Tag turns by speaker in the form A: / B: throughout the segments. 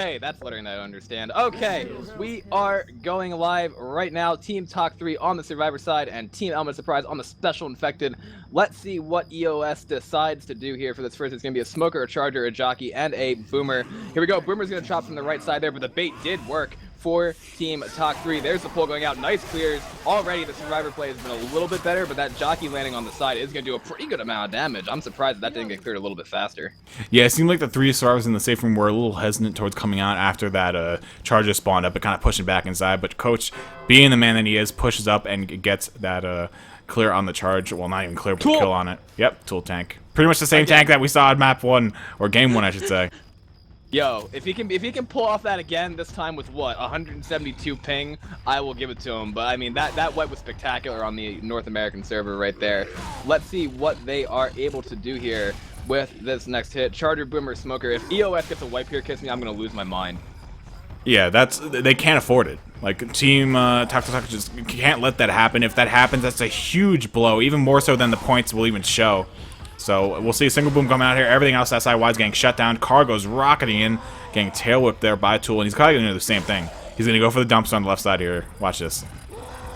A: Hey, that's lettering that I understand. Okay, we are going live right now. Team Talk 3 on the Survivor side and Team Element Surprise on the Special Infected. Let's see what EOS decides to do here for this first. It's going to be a Smoker, a Charger, a Jockey, and a Boomer. Here we go. Boomer's going to chop from the right side there, but the bait did work for Team Talk 3. There's the pull going out. Nice clears. Already the Survivor play has been a little bit better, but that Jockey landing on the side is going to do a pretty good amount of damage. I'm surprised that didn't get cleared a little bit faster.
B: Yeah, it seemed like the three Survivors in the safe room were a little hesitant towards coming out after that Charger spawned up, but kind of pushing back inside. But Coach, being the man that he is, pushes up and gets that clear on the charge. Well, not even clear, but kill on it. Yep, Tool tank. Pretty much the same tank that we saw in map 1, or game 1, I should say.
A: Yo, if he can pull off that again, this time with what, 172 ping, I will give it to him. But I mean, that wipe was spectacular on the North American server right there. Let's see what they are able to do here with this next hit. Charger, Boomer, Smoker. If EOS gets a wipe here, kiss me, I'm gonna lose my mind.
B: Yeah, they can't afford it. Like, Team Taktaktak just can't let that happen. If that happens, that's a huge blow, even more so than the points will even show. So we'll see a single boom coming out here. Everything else that side wide's getting shut down. Car goes rocketing in, getting tail whipped there by Tool, and he's probably gonna do the same thing. He's gonna go for the dumpster on the left side here. Watch this.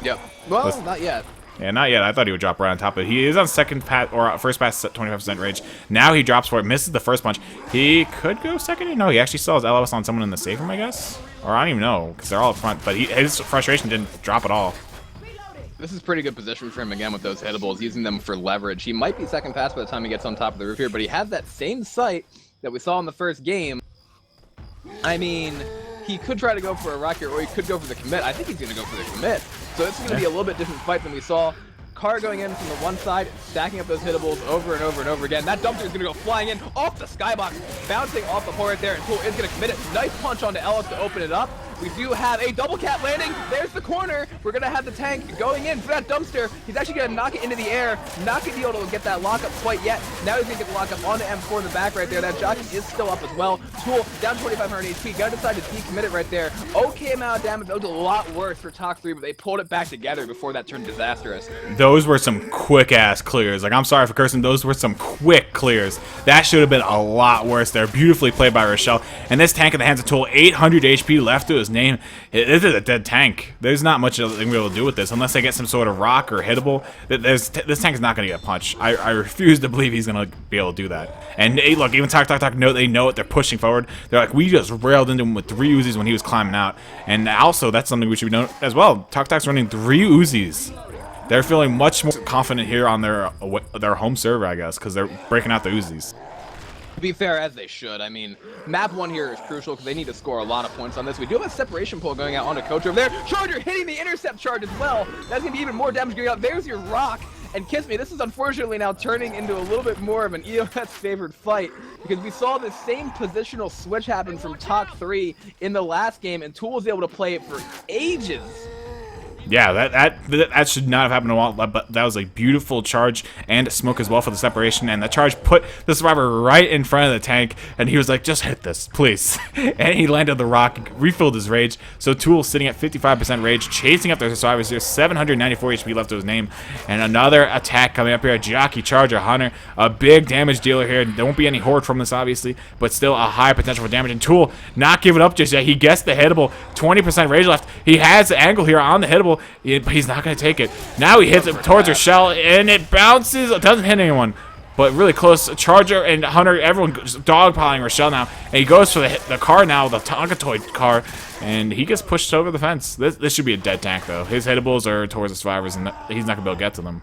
A: Yep. Well, not yet.
B: Yeah, not yet. I thought he would drop right on top of it. He is on second pass, or first pass at 25% rage. Now he drops for it, misses the first punch. He could go second. No, he actually saw his LOS on someone in the safe room, I guess. Or I don't even know, because they're all up front. But his frustration didn't drop at all.
A: This is pretty good position for him again with those hittables, using them for leverage. He might be second pass by the time he gets on top of the roof here, but he has that same sight that we saw in the first game. I mean, he could try to go for a rocket, or he could go for the commit. I think he's going to go for the commit. So this is going to be a little bit different fight than we saw. Car going in from the one side, stacking up those hittables over and over and over again. That dumpster is going to go flying in off the skybox, bouncing off the pole right there, and Tool is going to commit it. Nice punch onto Ellis to open it up. We do have a double cap landing. There's the corner. We're going to have the tank going in for that dumpster. He's actually going to knock it into the air. Not going to be able to get that lockup quite yet. Now he's going to get the lockup on the M4 in the back right there. That Jockey is still up as well. Tool down 2,500 HP. Got to decide to decommit it right there. Okay amount of damage. That was a lot worse for Talk 3, but they pulled it back together before that turned disastrous.
B: Those were some quick-ass clears. Like, I'm sorry for cursing. Those were some quick clears. That should have been a lot worse there. Beautifully played by Rochelle. And this tank in the hands of Tool, 800 HP left to his name. This is a dead tank. There's not much they're going to be able to do with this unless they get some sort of rock or hittable. This tank is not going to get punched. I refuse to believe he's going to be able to do that. And hey, look, even Taktaktak they know it. They're pushing forward. They're like, we just railed into him with 3 Uzis when he was climbing out. And also, that's something we should know as well. Taktak's running 3 Uzis. They're feeling much more confident here on their home server, I guess, because they're breaking out the Uzis.
A: To be fair, as they should. I mean, map 1 here is crucial because they need to score a lot of points on this. We do have a separation pull going out onto Coach over there. Charger hitting the intercept charge as well. That's going to be even more damage going out. There's your rock. And kiss me, this is unfortunately now turning into a little bit more of an EOS favored fight because we saw the same positional switch happen from Talk 3 in the last game, and Tool was able to play it for ages.
B: Yeah, that should not have happened a while, but that was a beautiful charge and smoke as well for the separation, and the charge put the Survivor right in front of the tank, and he was like, just hit this, please. And he landed the rock, refilled his rage, so Tool sitting at 55% rage, chasing up their Survivors here, 794 HP left to his name, and another attack coming up here, a Jockey, Charger, Hunter, a big damage dealer here. There won't be any horde from this, obviously, but still a high potential for damage, and Tool not giving up just yet. He gets the hittable, 20% rage left. He has the angle here on the hittable, but he's not going to take it. Now he hits it towards Rochelle, and it bounces. It doesn't hit anyone, but really close. Charger and Hunter, everyone just dogpiling Rochelle now, and he goes for the car now, the Tonka car, and he gets pushed over the fence. This should be a dead tank, though. His hittables are towards the Survivors, and he's not going to be able to get to them.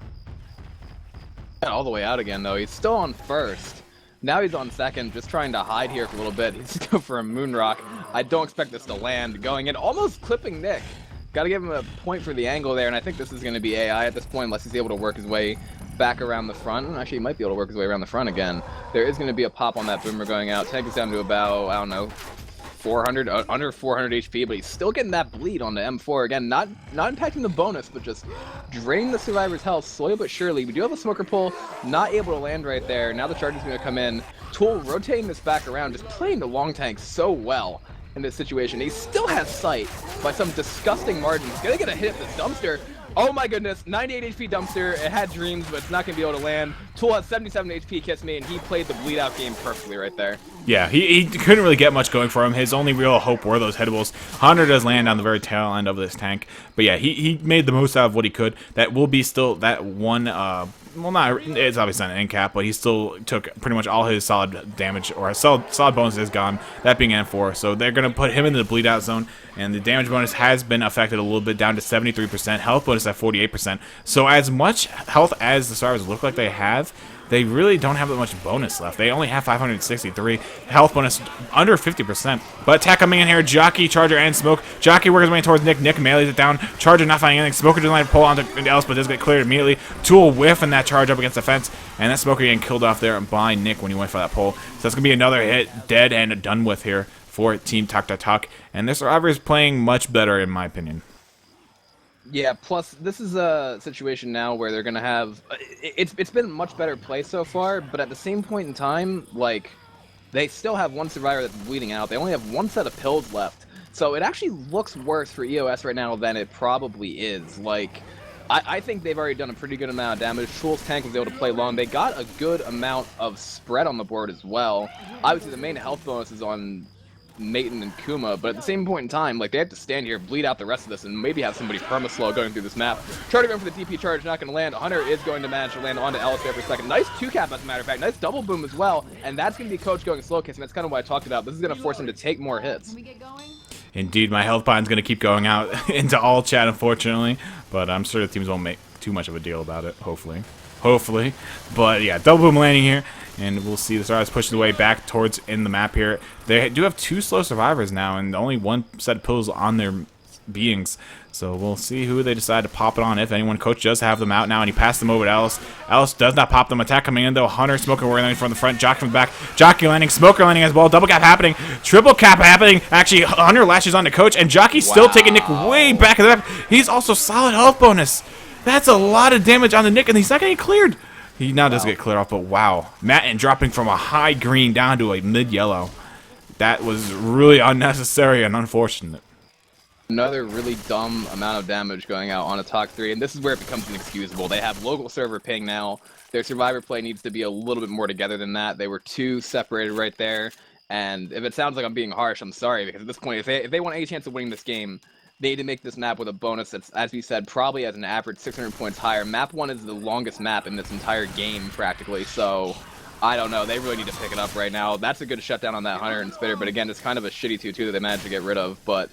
A: All the way out again, though. He's still on first. Now he's on second, just trying to hide here for a little bit. He's going for a moonrock. I don't expect this to land. Going in, almost clipping Nick. Got to give him a point for the angle there, and I think this is going to be AI at this point, unless he's able to work his way back around the front. Actually, he might be able to work his way around the front again. There is going to be a pop on that Boomer going out. Tank is down to about, I don't know, 400, under 400 HP, but he's still getting that bleed on the M4. Again, not impacting the bonus, but just draining the Survivor's health slowly but surely. We do have a smoker pull, not able to land right there. Now the Charger's going to come in. Tool rotating this back around, just playing the long tank so well in this situation. He still has sight by some disgusting margin. He's gonna get a hit at this dumpster. Oh my goodness, 98 HP Dumpster, it had dreams, but it's not going to be able to land. Tool has 77 HP, Kiss Me, and he played the bleed out game perfectly right there.
B: Yeah, he couldn't really get much going for him. His only real hope were those hittables. Hunter does land on the very tail end of this tank. But yeah, he made the most out of what he could. That will be still that one, well, not, it's obviously not an end cap, but he still took pretty much all his solid damage, or solid bonuses gone, that being N4. So they're going to put him into the bleed out zone, and the damage bonus has been affected a little bit, down to 73%, health bonus at 48%. So as much health as the survivors look like they have, they really don't have that much bonus left. They only have 563. Health bonus under 50%. But attack coming in here. Jockey, Charger, and Smoke. Jockey works his way towards Nick. Nick melees it down. Charger not finding anything. Smoker doesn't like to pull onto else, but does get cleared immediately. Tool whiffing that charge up against the fence. And that Smoker getting killed off there by Nick when he went for that pull. So that's going to be another hit. Dead and done with here for Team Taktaktak. And their survivor is playing much better, in my opinion.
A: Yeah, plus this is a situation now where they're gonna have it's been a much better play so far, but at the same point in time, like, they still have one survivor that's bleeding out. They only have one set of pills left. So it actually looks worse for EOS right now than it probably is. Like, I think they've already done a pretty good amount of damage. Tool's tank was able to play long. They got a good amount of spread on the board as well. Obviously the main health bonus is on Maiden and Kuma, but at the same point in time, like, they have to stand here, bleed out the rest of this, and maybe have somebody perma-slow going through this map. Charger going for the DP charge, not going to land. Hunter is going to manage to land onto Ellis there for a second. Nice 2-cap, as a matter of fact. Nice double boom as well, and that's going to be Coach going slow kiss, and that's kind of what I talked about. This is going to force him to take more hits.
C: Can we get going?
B: Indeed, my health bine's going to keep going out into all chat, unfortunately, but I'm sure the teams won't make too much of a deal about it, hopefully. Hopefully. But yeah, double boom landing here, and we'll see the Stars pushing the way back towards in the map here. They do have 2 slow survivors now, and only 1 set of pills on their beings. So we'll see who they decide to pop it on, if anyone. Coach does have them out now, and he passed them over to Ellis. Ellis does not pop them. Attack coming in, though. Hunter, Smoker landing from the front. Jockey from the back. Jockey landing. Smoker landing as well. Double cap happening. Triple cap happening. Actually, Hunter lashes onto Coach, and Jockey's still taking Nick way back in the back. He's also solid health bonus. That's a lot of damage on the Nick, and he's not getting cleared. He now does get cleared off, but wow. Matt dropping from a high green down to a mid-yellow. That was really unnecessary and unfortunate.
A: Another really dumb amount of damage going out on a Talk 3, and this is where it becomes inexcusable. They have local server ping now. Their survivor play needs to be a little bit more together than that. They were too separated right there, and if it sounds like I'm being harsh, I'm sorry, because at this point, if they want any chance of winning this game, they need to make this map with a bonus that's, as we said, probably as an average 600 points higher. Map 1 is the longest map in this entire game, practically, so I don't know. They really need to pick it up right now. That's a good shutdown on that Hunter and Spitter, but again, it's kind of a shitty 2-2 that they managed to get rid of, but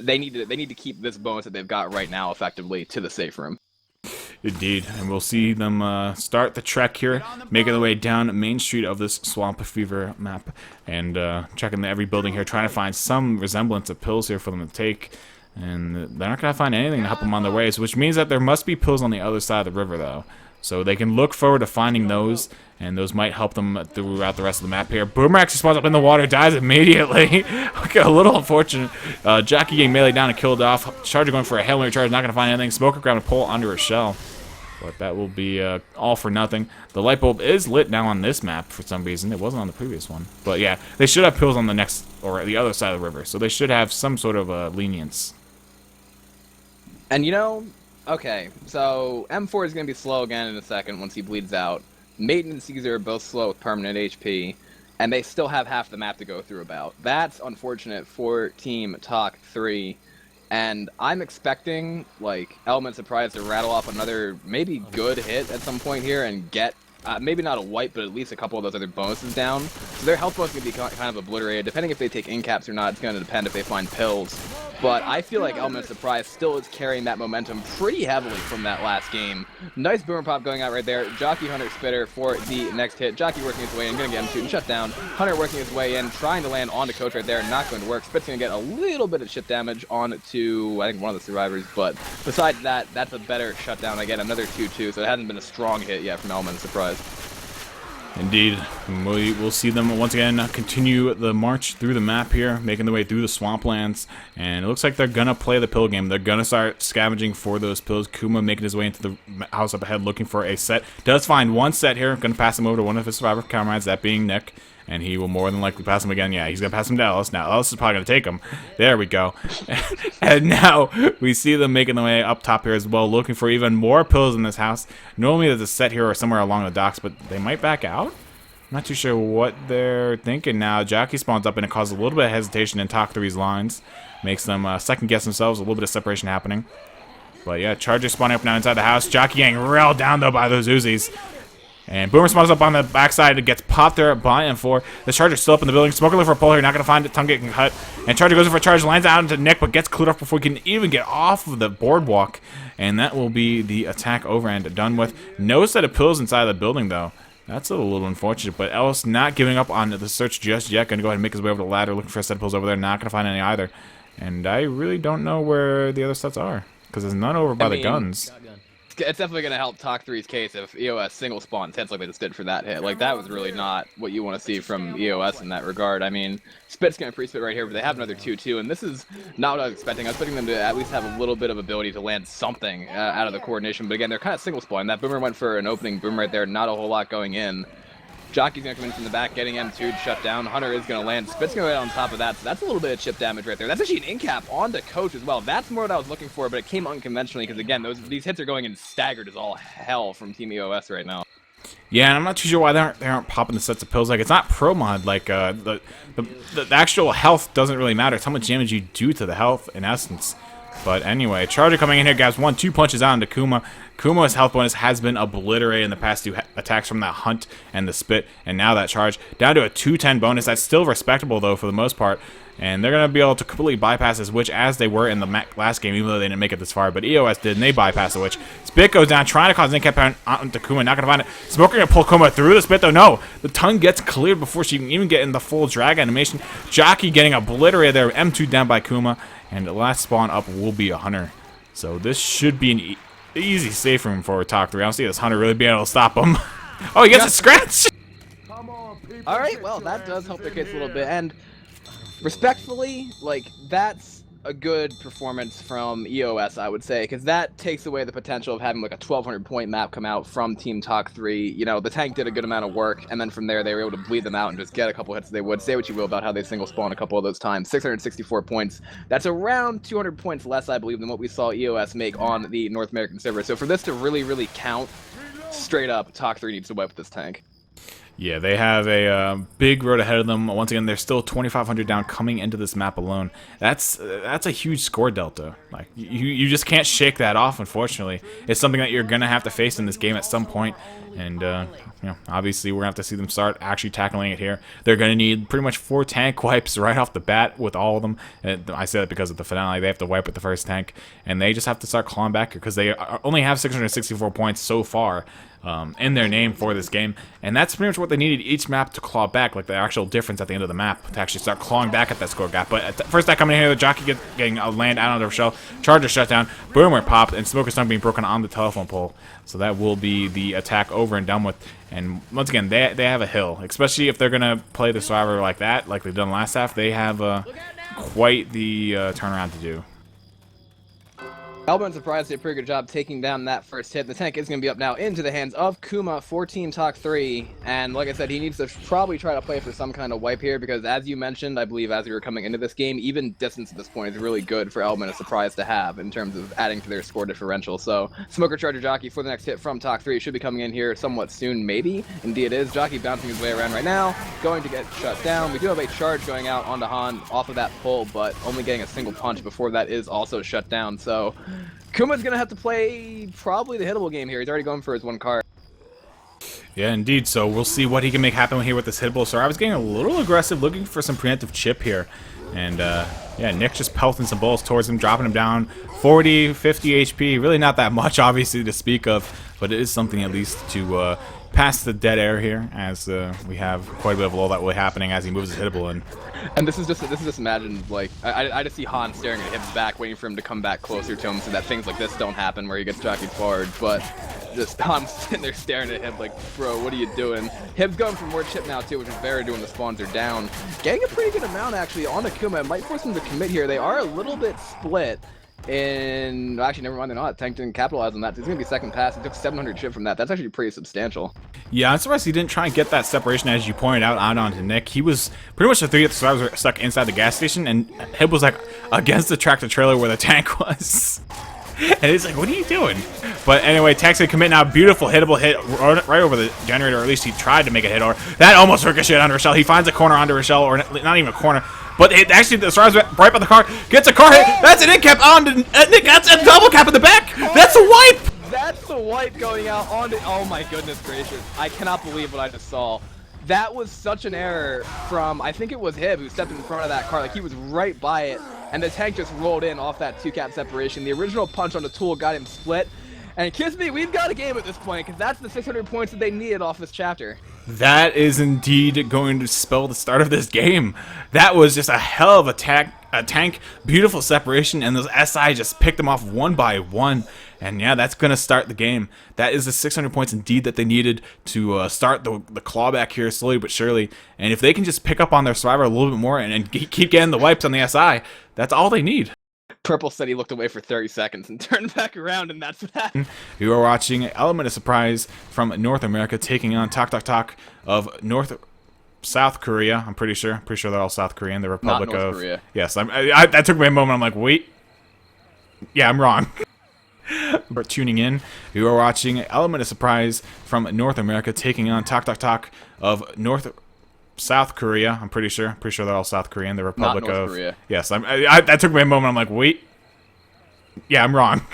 A: they need to keep this bonus that they've got right now, effectively, to the safe room.
B: Indeed, and we'll see them start the trek here, making their way down Main Street of this Swamp Fever map, and checking every building here, trying to find some resemblance of pills here for them to take. And they're not going to find anything to help them on their ways, which means that there must be pills on the other side of the river, though. So they can look forward to finding those, and those might help them throughout the rest of the map here. Boomer actually spawns up in the water, dies immediately. Okay, a little unfortunate. Jockey getting melee down and killed off. Charger going for a Hail Mary charge, not going to find anything. Smoker grabbing a pole under a shell. But that will be all for nothing. The light bulb is lit now on this map for some reason. It wasn't on the previous one. But yeah, they should have pills on the next, or the other side of the river. So they should have some sort of lenience.
A: And you know, okay, so M4 is going to be slow again in a second once he bleeds out. Maiden and Caesar are both slow with permanent HP, and they still have half the map to go through about. That's unfortunate for Team Talk 3, and I'm expecting, like, Element Surprise to rattle off another maybe good hit at some point here and get, maybe not a wipe, but at least a couple of those other bonuses down. So their health bonus is going to be kind of obliterated. Depending if they take in-caps or not, it's going to depend if they find pills. But I feel like Element Surprise still is carrying that momentum pretty heavily from that last game. Nice boomer pop going out right there. Jockey, Hunter, Spitter for the next hit. Jockey working his way in, going to get him shooting shut down. Hunter working his way in, trying to land onto Coach right there, not going to work. Spit's going to get a little bit of shit damage onto, I think, one of the survivors. But besides that, that's a better shutdown. Again, another 2-2, so it hasn't been a strong hit yet from Element Surprise.
B: Indeed, we will see them once again continue the march through the map here, making their way through the swamplands, and it looks like they're gonna play the pill game. They're gonna start scavenging for those pills. Kuma making his way into the house up ahead looking for a set. Does find one set here. Gonna pass him over to one of his survivor comrades, that being Nick, and he will more than likely pass him again. Yeah, he's going to pass him to Ellis. Now, Ellis is probably going to take him. There we go. And now we see them making their way up top here as well, looking for even more pills in this house. Normally there's a set here or somewhere along the docks, but they might back out. I'm not too sure what they're thinking now. Jockey spawns up and it causes a little bit of hesitation in Taktaktak's lines. Makes them second-guess themselves, a little bit of separation happening. But yeah, Charger spawning up now inside the house. Jockey getting railed down, though, by those Uzis. And Boomer spawns up on the backside and gets popped there by M4. The Charger's still up in the building. Smoker looking for a pull here. Not going to find it. Tongue getting cut. And Charger goes in for a charge. Lands out into Nick, but gets cleared off before he can even get off of the boardwalk. And that will be the attack over and done with. No set of pills inside the building, though. That's a little unfortunate. But Ellis not giving up on the search just yet. Going to go ahead and make his way over the ladder. Looking for a set of pills over there. Not going to find any either. And I really don't know where the other sets are. Because there's none over by the guns.
A: It's definitely going to help Taktaktak's case if EOS single spawns hits like they just did for that hit. Like, that was really not what you want to see from EOS in that regard. I mean, Spit's going to pre-spit right here, but they have another 2-2, and this is not what I was expecting. I was expecting them to at least have a little bit of ability to land something out of the coordination, but again, they're kind of single spawn. That Boomer went for an opening boom right there, not a whole lot going in. Jockey's going to come in from the back, getting M2 shut down. Hunter is going to land. Spit's going to go on top of that, so that's a little bit of chip damage right there. That's actually an in-cap onto Coach as well. That's more what I was looking for, but it came unconventionally because, again, these hits are going in staggered as all hell from Team EOS right now.
B: Yeah, and I'm not too sure why they aren't popping the sets of pills. Like, it's not pro mod. Like, the actual health doesn't really matter. It's how much damage you do to the health, in essence. But anyway, Charger coming in here, grabs 1-2 punches out into Kuma. Kuma's health bonus has been obliterated in the past 2 attacks from that Hunt and the Spit, and now that charge down to a 210 bonus. That's still respectable, though, for the most part. And they're going to be able to completely bypass this Witch as they were in the last game, even though they didn't make it this far. But EOS did, and they bypass the Witch. Spit goes down, trying to cause an in-cap onto Kuma. Not going to find it. Smoker going to pull Kuma through the Spit, though. No, the Tongue gets cleared before she can even get in the full drag animation. Jockey getting obliterated there. M2 down by Kuma. And the last spawn up will be a Hunter. So this should be an easy safe room for Taktaktak. I don't see this Hunter really being able to stop him. Oh, he gets a scratch!
A: Alright, well, that does help their case a little bit. And respectfully, like, that's a good performance from EOS, I would say, because that takes away the potential of having like a 1,200 point map come out from Team Taktaktak. You know, the tank did a good amount of work, and then from there they were able to bleed them out and just get a couple hits they would. Say what you will about how they single spawn a couple of those times. 664 points. That's around 200 points less, I believe, than what we saw EOS make on the North American server. So for this to really, really count, straight up, Taktaktak needs to wipe this tank.
B: Yeah, they have a big road ahead of them. Once again, they're still 2,500 down coming into this map alone. That's a huge score delta. Like you just can't shake that off. Unfortunately, it's something that you're gonna have to face in this game at some point. And you know, obviously, we're gonna have to see them start actually tackling it here. They're gonna need pretty much 4 tank wipes right off the bat with all of them. And I say that because of the finale. They have to wipe with the first tank, and they just have to start clawing back because they only have 664 points so far. In their name for this game, and that's pretty much what they needed each map to claw back, like the actual difference at the end of the map to actually start clawing back at that score gap. But first that coming in here, the Jockey getting a land out on the shell, Charger shut down, Boomer popped, and Smoker's tongue being broken on the telephone pole. So that will be the attack over and done with. And once again, they have a hill, especially if they're gonna play the Survivor like that, like they've done last half. They have quite the turnaround to do.
A: Elburn's surprised did a pretty good job taking down that first hit. The tank is going to be up now into the hands of Kuma for Team Taktaktak. And like I said, he needs to probably try to play for some kind of wipe here because, as you mentioned, I believe as we were coming into this game, even distance at this point is really good for Elburn, a surprise to have in terms of adding to their score differential. So Smoker, Charger, Jockey for the next hit from Taktaktak should be coming in here somewhat soon, maybe. Indeed it is. Jockey bouncing his way around right now, going to get shut down. We do have a charge going out onto Han off of that pull, but only getting a single punch before that is also shut down. So Kuma's going to have to play probably the hittable game here. He's already going for his 1 card.
B: Yeah, indeed. So we'll see what he can make happen here with this hittable. So I was getting a little aggressive, looking for some preemptive chip here. And, yeah, Nick just pelting some balls towards him, dropping him down 40, 50 HP. Really not that much, obviously, to speak of. But it is something at least to pass the dead air here, as we have quite a bit of lull that will be happening as he moves his hittable in.
A: And this is just imagine, like, I just see Han staring at Hibbs back, waiting for him to come back closer to him so that things like this don't happen where he gets jockeyed forward. But just Han sitting there staring at him like, bro, what are you doing? Hibbs going for more chip now too, which is very when the spawns are down. Getting a pretty good amount actually on Akuma. It might force him to commit here. They are a little bit split. And actually, never mind, they're not. Tank didn't capitalize on that. So it's going to be second pass. He took 700 chip from that. That's actually pretty substantial.
B: Yeah, I'm surprised he didn't try and get that separation, as you pointed out onto Nick. He was pretty much the three of the survivors were stuck inside the gas station, and Hib was like against the tractor trailer where the tank was. And he's like, what are you doing? But anyway, Tank's gonna commit now. Beautiful hittable hit right over the generator, or at least he tried to make a hit. Or that almost ricocheted onto Rochelle. He finds a corner onto Rochelle, or not even a corner. But it actually, the survivors went right by the car. Gets a car hit. That's an in cap on to Nick. That's a double cap in the back. That's a wipe.
A: That's the wipe going out onto. Oh my goodness gracious! I cannot believe what I just saw. That was such an error from, I think it was Hib who stepped in front of that car. Like, he was right by it, and the tank just rolled in off that 2-cap separation. The original punch on the tool got him split. And kiss me, we've got a game at this point, because that's the 600 points that they needed off this chapter.
B: That is indeed going to spell the start of this game. That was just a hell of a tank, beautiful separation, and those SI just picked them off one by one. And yeah, that's going to start the game. That is the 600 points indeed that they needed to start the clawback here slowly but surely. And if they can just pick up on their survivor a little bit more and keep getting the wipes on the SI, that's all they need.
A: Purple said he looked away for 30 seconds and turned back around, and that's what happened.
B: You are watching Element of Surprise from North America taking on Taktaktak of South Korea. I'm pretty sure. Pretty sure they're all South Korean. The Republic
A: Not North
B: of
A: Korea.
B: Yes. That took me a moment. I'm like, wait. Yeah, I'm wrong. But tuning in, you are watching Element of Surprise from North America taking on Taktaktak of South Korea. I'm pretty sure. Pretty sure they're all South Korean. The Republic
A: Not North
B: of
A: Korea.
B: Yes. That took me a moment. I'm like, wait. Yeah, I'm wrong.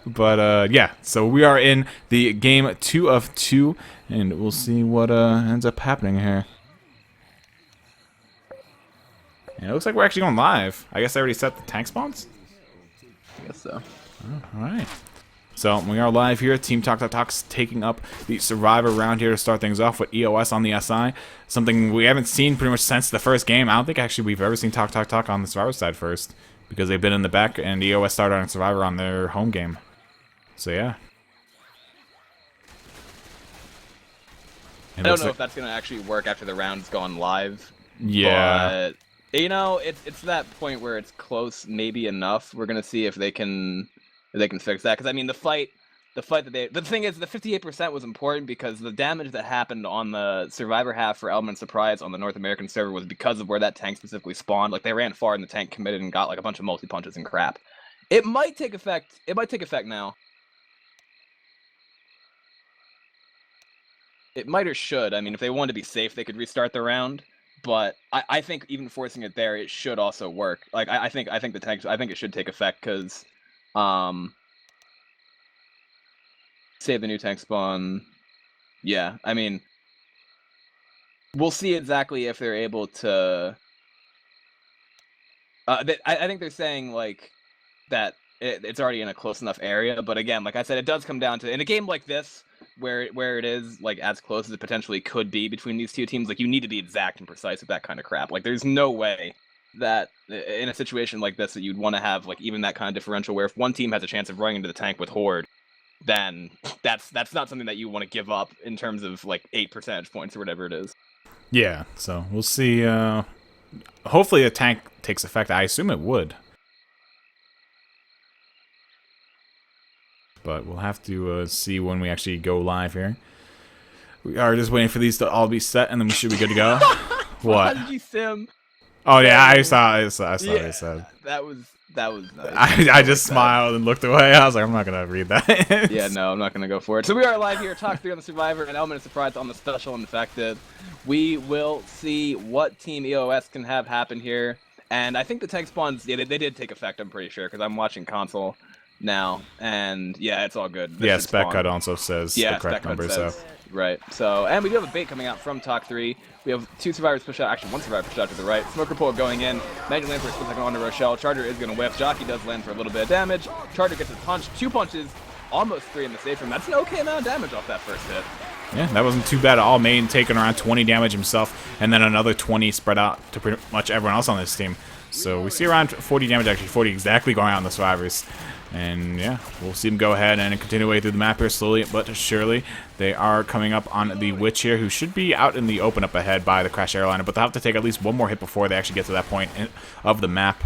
B: But yeah, so we are in the game 2 of 2, and we'll see what ends up happening here. And it looks like we're actually going live. I guess I already set the tank spawns.
A: I guess so.
B: All right. So we are live here. Team Taktaktak's taking up the Survivor round here to start things off with EOS on the SI. Something we haven't seen pretty much since the first game. I don't think actually we've ever seen Taktaktak on the Survivor side first, because they've been in the back, and EOS started on Survivor on their home game. So yeah.
A: I don't know if that's going to actually work after the round's gone live.
B: Yeah.
A: But, you know, it's that point where it's close, maybe enough. We're going to see if they can fix that. Because, I mean, the thing is, the 58% was important because the damage that happened on the Survivor half for Element Surprise on the North American server was because of where that tank specifically spawned. Like, they ran far and the tank committed and got, like, a bunch of multi-punches and crap. It might take effect. It might take effect now. It might or should. I mean, if they wanted to be safe, they could restart the round. But I think even forcing it there, it should also work. Like, I think the tank. I think it should take effect because, save the new tank spawn. Yeah, I mean, we'll see exactly if they're able to. I think they're saying like that it's already in a close enough area. But again, like I said, it does come down to in a game like this, where it is like as close as it potentially could be between these two teams. Like you need to be exact and precise with that kind of crap. Like there's no way that in a situation like this that you'd want to have like even that kind of differential where if one team has a chance of running into the tank with Horde, then that's not something that you want to give up in terms of like 8 percentage points or whatever it is.
B: Yeah, so we'll see. Hopefully a tank takes effect. I assume it would. But we'll have to see when we actually go live here. We are just waiting for these to all be set, and then we should be good to go. What?
A: Sim.
B: Oh yeah, I saw what they said.
A: That was nice.
B: I just smiled and looked away. I was like, I'm not gonna read that.
A: Yeah, no, I'm not gonna go for it. So we are live here, Talk 3 on the Survivor, and Element of Surprise on the Special Infected. We will see what Team EOS can have happen here. And I think the tank spawns, yeah, they did take effect, I'm pretty sure, because I'm watching console now, and yeah, it's all good.
B: Yeah, Spec Cut also says the correct number, so.
A: Right, so, and we do have a bait coming out from Talk 3. We have 2 survivors push out, actually 1 survivor push out to the right. Smoker pull going in. Magic land for a split second on to Rochelle. Charger is going to whiff. Jockey does land for a little bit of damage. Charger gets a punch, 2 punches, almost 3 in the safe room. That's an okay amount of damage off that first hit.
B: Yeah, that wasn't too bad at all. Main taking around 20 damage himself, and then another 20 spread out to pretty much everyone else on this team. So we see around 40 damage, actually 40 exactly going out on the survivors. And yeah, we'll see them go ahead and continue away through the map here slowly but surely. They are coming up on the Witch here, who should be out in the open up ahead by the Crash Airliner, but they'll have to take at least one more hit before they actually get to that point of the map.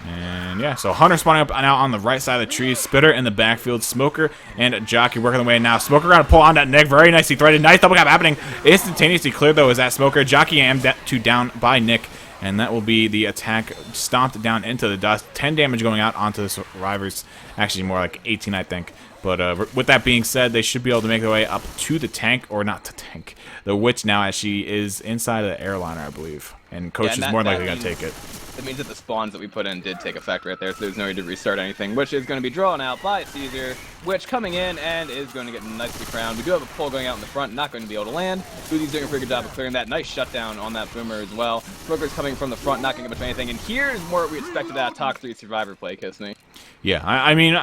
B: And yeah, so Hunter spawning up now on the right side of the trees. Spitter in the backfield. Smoker and Jockey working the way now. Smoker got to pull on that Nick. Very nicely threaded. Nice double gap happening. Instantaneously cleared though is that Smoker. Jockey and M2 down by Nick. And that will be the attack stomped down into the dust. 10 damage going out onto the survivors. Actually more like 18 I think. But with that being said, they should be able to make their way up to the tank. Or not the tank. The Witch now as she is inside of the airliner I believe. And Coach is more likely going to take it.
A: That means that the spawns that we put in did take effect right there, so there's no need to restart anything, which is going to be drawn out by Caesar, which coming in and is going to get nicely crowned. We do have a pull going out in the front, not going to be able to land. Uzi's doing a pretty good job of clearing that. Nice shutdown on that Boomer as well. Smoker's coming from the front, not going to get much of anything, and here's more what we expected that Talk 3 Survivor play, Kiss Me.
B: Yeah, I mean,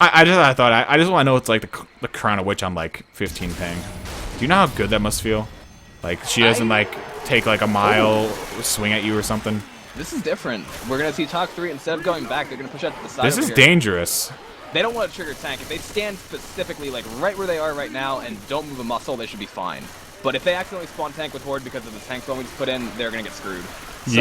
B: I just want to know it's like the crown of Witch on like 15 ping. Do you know how good that must feel? Like she doesn't like take like a mile swing at you or something.
A: This is different. We're going to see Talk 3, instead of going back, they're going to push out to the side.
B: This is dangerous.
A: They don't want to trigger tank. If they stand specifically like right where they are right now and don't move a muscle, they should be fine. But if they accidentally spawn tank with Horde because of the tank spawn we just put in, they're going to get screwed. So,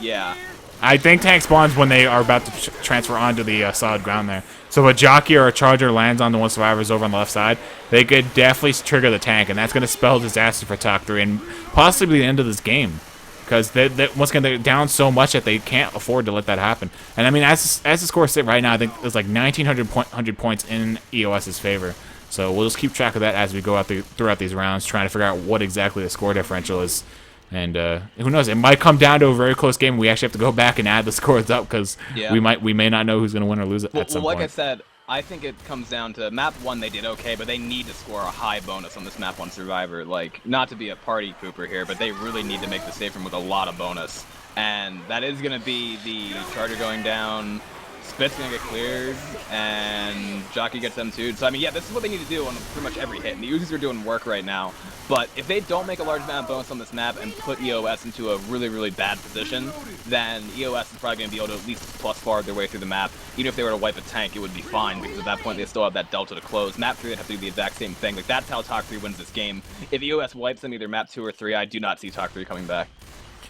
A: yeah.
B: I think tank spawns when they are about to transfer onto the solid ground there. So if a Jockey or a Charger lands on the one survivors over on the left side, they could definitely trigger the tank, and that's going to spell disaster for Talk 3 and possibly the end of this game. Because once again, they're down so much that they can't afford to let that happen. And I mean, as the scores sit right now, I think it's like 1,900 points in EOS's favor. So we'll just keep track of that as we go out throughout these rounds, trying to figure out what exactly the score differential is. And who knows? It might come down to a very close game. We actually have to go back and add the scores up because we may not know who's going to win or lose at some point.
A: Like I said, I think it comes down to map 1 they did okay, but they need to score a high bonus on this map 1 Survivor. Like, not to be a party pooper here, but they really need to make the safe room with a lot of bonus. And that is going to be the Charger going down, Spit's going to get cleared, and Jockey gets them too. So, I mean, yeah, this is what they need to do on pretty much every hit. And the Uzis are doing work right now. But if they don't make a large amount of bonus on this map and put EOS into a really, really bad position, then EOS is probably going to be able to at least plus forward their way through the map. Even if they were to wipe a tank, it would be fine, because at that point they still have that delta to close. Map 3, they'd have to do the exact same thing. Like, that's how Talk 3 wins this game. If EOS wipes them either map 2 or 3, I do not see Talk 3 coming back.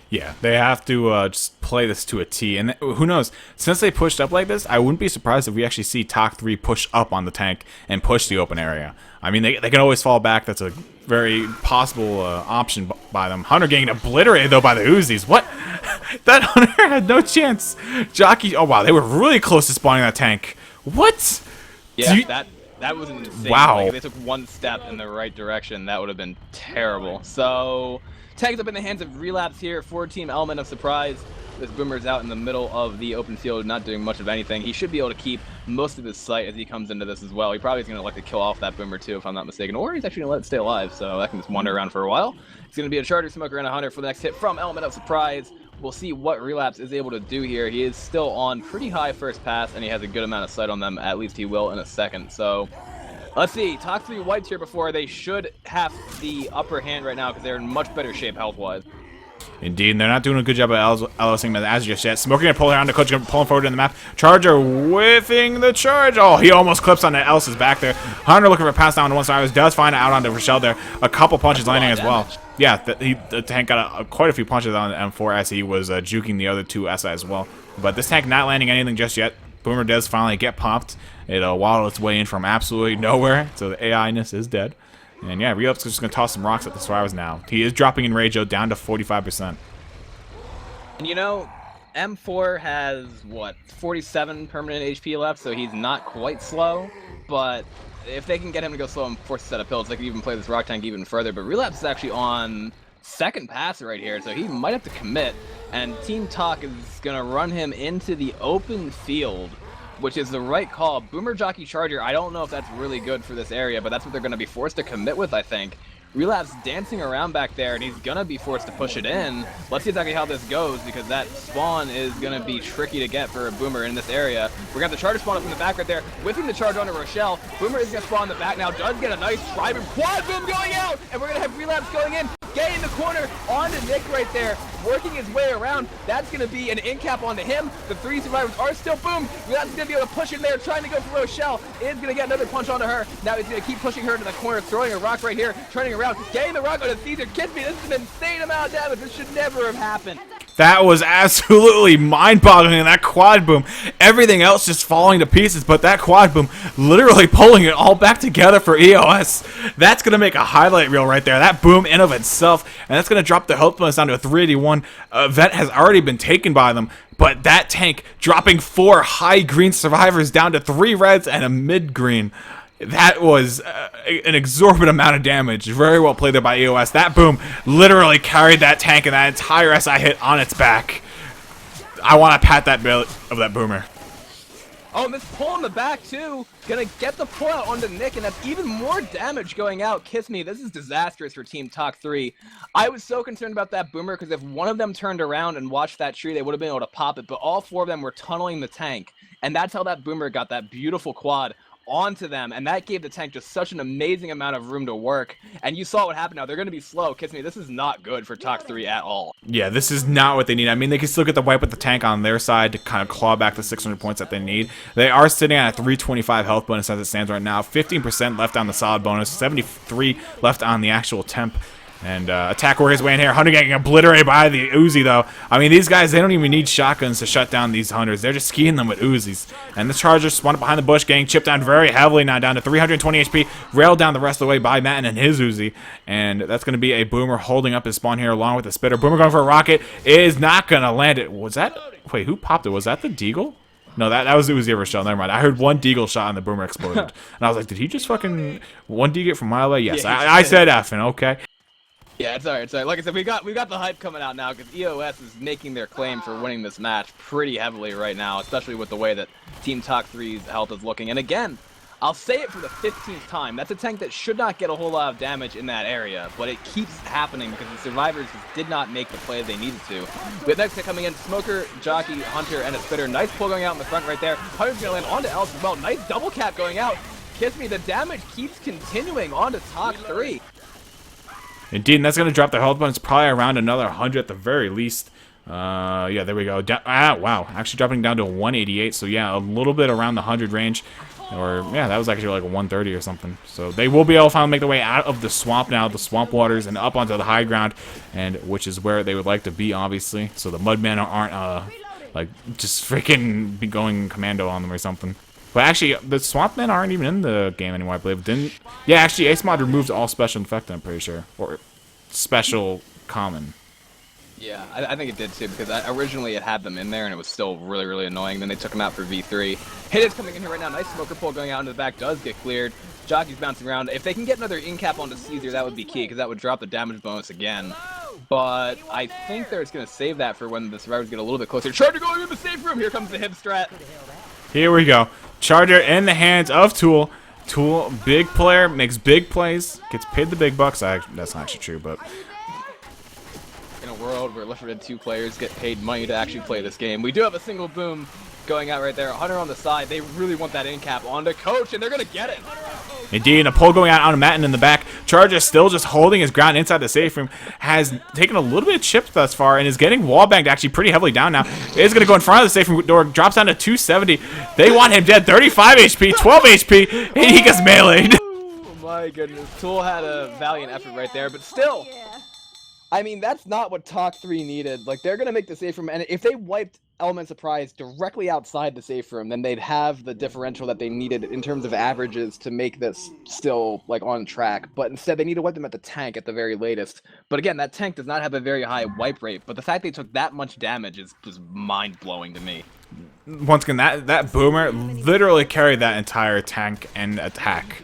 B: Yeah, they have to just play this to a T. And who knows? Since they pushed up like this, I wouldn't be surprised if we actually see Talk 3 push up on the tank and push the open area. I mean, they can always fall back. That's a very possible option by them. Hunter getting obliterated, though, by the Uzis. What? That Hunter had no chance. Jockey, oh, wow, they were really close to spawning that tank. What?
A: Yeah, that was insane.
B: Wow.
A: Like, if they took one step in the right direction, that would have been terrible. So, tags up in the hands of Relapse here for Team Element of Surprise. This Boomer's out in the middle of the open field, not doing much of anything. He should be able to keep most of his sight as he comes into this as well. He probably is going to like to kill off that Boomer too, if I'm not mistaken. Or he's actually going to let it stay alive, so that can just wander around for a while. It's going to be a Charger, Smoker, and a Hunter for the next hit from Element of Surprise. We'll see what Relapse is able to do here. He is still on pretty high first pass, and he has a good amount of sight on them. At least he will in a second. So let's see. Talk 3 wiped here before. They should have the upper hand right now because they're in much better shape health-wise.
B: Indeed, and they're not doing a good job of LSing as just yet. Smoking and pulling around the coach, pulling forward in the map. Charger whiffing the charge. Oh, he almost clips on Elsa's back there. Hunter looking for a pass down to one side. Does find it out onto Rochelle there. A couple punches landing as well. Yeah, the tank got quite a few punches on M4 as he was juking the other two SI as well. But this tank not landing anything just yet. Boomer does finally get popped. It waddled its way in from absolutely nowhere, so the AI-ness is dead. And yeah, Relapse is just going to toss some rocks at the survivors now. He is dropping in Rage, though, down to 45%.
A: And you know, M4 has, what, 47 permanent HP left, so he's not quite slow. But if they can get him to go slow and force a set of pills, they can even play this rock tank even further. But Relapse is actually on second pass right here, so he might have to commit. And Team Talk is going to run him into the open field, which is the right call. Boomer, Jockey, Charger, I don't know if that's really good for this area, but that's what they're going to be forced to commit with, I think. Relapse dancing around back there, and he's going to be forced to push it in. Let's see exactly how this goes, because that spawn is going to be tricky to get for a Boomer in this area. We're going to have the Charger spawn up in the back right there, whipping the charge onto Rochelle. Boomer is going to spawn in the back now, does get a nice drive and quad boom going out, and we're going to have Relapse going in. Get in the corner onto Nick right there, working his way around. That's going to be an in cap onto him. The 3 survivors are still boom. Relapse is going to be able to push in there, trying to go for Rochelle. Is going to get another punch onto her. Now he's going to keep pushing her to the corner, throwing a rock right here, turning around, getting the rock onto Caesar. Kiss me, this is an insane amount of damage. This should never have happened.
B: That was absolutely mind-boggling, and that quad boom, everything else just falling to pieces, but that quad boom literally pulling it all back together for EOS. That's going to make a highlight reel right there. That boom in of itself, and that's going to drop the health bonus down to a 381. Vet has already been taken by them, but that tank dropping 4 high green survivors down to 3 reds and a mid green. That was an exorbitant amount of damage. Very well played there by EOS. That boom literally carried that tank and that entire SI hit on its back. I want to pat that belly of that boomer.
A: Oh, and this pull in the back, too. Gonna get the pull out onto Nick, and that's even more damage going out. Kiss me, this is disastrous for Team Taktaktak. I was so concerned about that boomer, because if one of them turned around and watched that tree, they would have been able to pop it, but all 4 of them were tunneling the tank. And that's how that boomer got that beautiful quad onto them, and that gave the tank just such an amazing amount of room to work. And you saw what happened now. They're going to be slow. Kiss me, this is not good for Taktaktak at all.
B: Yeah, this is not what they need. I mean, they can still get the wipe with the tank on their side to kind of claw back the 600 points that they need. They are sitting at a 325 health bonus as it stands right now. 15% left on the solid bonus, 73 left on the actual temp. And attack work his way in here. Hunter getting obliterated by the Uzi, though. I mean, these guys, they don't even need shotguns to shut down these Hunters. They're just skiing them with Uzis. And the Charger spun up behind the bush, getting chipped down very heavily now, down to 320 HP. Railed down the rest of the way by Matten and his Uzi. And that's going to be a Boomer holding up his spawn here along with the Spitter. Boomer going for a rocket. Is not going to land it. Was that... Wait, who popped it? Was that the Deagle? No, that was the Uzi ever shot. Never mind. I heard one Deagle shot and the Boomer exploded. And I was like, did he just fucking... one Deagle from a mile away? Yes, yeah, I said effing, okay.
A: Yeah, it's alright, it's alright. Like I said, we got the hype coming out now because EOS is making their claim for winning this match pretty heavily right now, especially with the way that Team Taktaktak's health is looking. And again, I'll say it for the 15th time, that's a tank that should not get a whole lot of damage in that area, but it keeps happening because the survivors just did not make the play they needed to. We have next hit coming in, Smoker, Jockey, Hunter, and a Spitter. Nice pull going out in the front right there. Hunter's going to land onto Elf as well. Nice double cap going out. Kiss me, the damage keeps continuing onto Taktaktak.
B: Indeed, and that's going to drop the health bonus probably around another 100 at the very least. Yeah, there we go. Wow, actually dropping down to 188, so yeah, a little bit around the 100 range. Or, yeah, that was actually like a 130 or something. So they will be able to finally make their way out of the swamp now, the swamp waters, and up onto the high ground, and which is where they would like to be, obviously. So the Mudmen aren't, like, just freaking be going commando on them or something. But actually, the Swamp Men aren't even in the game anymore, I believe. Yeah, actually, Ace Mod removed all special infected, I'm pretty sure. Or special common.
A: Yeah, I think it did too, because originally it had them in there and it was still really, really annoying. Then they took them out for V3. Hit is coming in here right now. Nice smoker pull going out into the back. Does get cleared. Jockey's bouncing around. If they can get another in-cap onto Caesar, that would be key, because that would drop the damage bonus again. But I think they're just going to save that for when the survivors get a little bit closer. Charger going in the safe room. Here comes the hip strat.
B: Here we go. Charger in the hands of Tool. Tool, big player, makes big plays, gets paid the big bucks. That's not actually true, but...
A: In a world where L4D2 players get paid money to actually play this game, we do have a single boom going out right there. Hunter on the side. They really want that in cap onto Coach, and they're going to get it.
B: Indeed, and a pull going out onto Matten in the back. Charger still just holding his ground inside the safe room. Has taken a little bit of chips thus far and is getting wallbanged actually pretty heavily down now. Is going to go in front of the safe room door. Drops down to 270. They want him dead. 35 HP, 12 HP, and he gets meleeed.
A: Oh my goodness. Tool had a valiant effort right there, but still... I mean, that's not what Taktaktak needed. Like, they're going to make the safe room, and if they wiped Element Surprise directly outside the safe room, then they'd have the differential that they needed in terms of averages to make this still, like, on track. But instead, they need to wipe them at the tank at the very latest. But again, that tank does not have a very high wipe rate, but the fact they took that much damage is just mind-blowing to me.
B: Once again, that Boomer literally carried that entire tank and attack.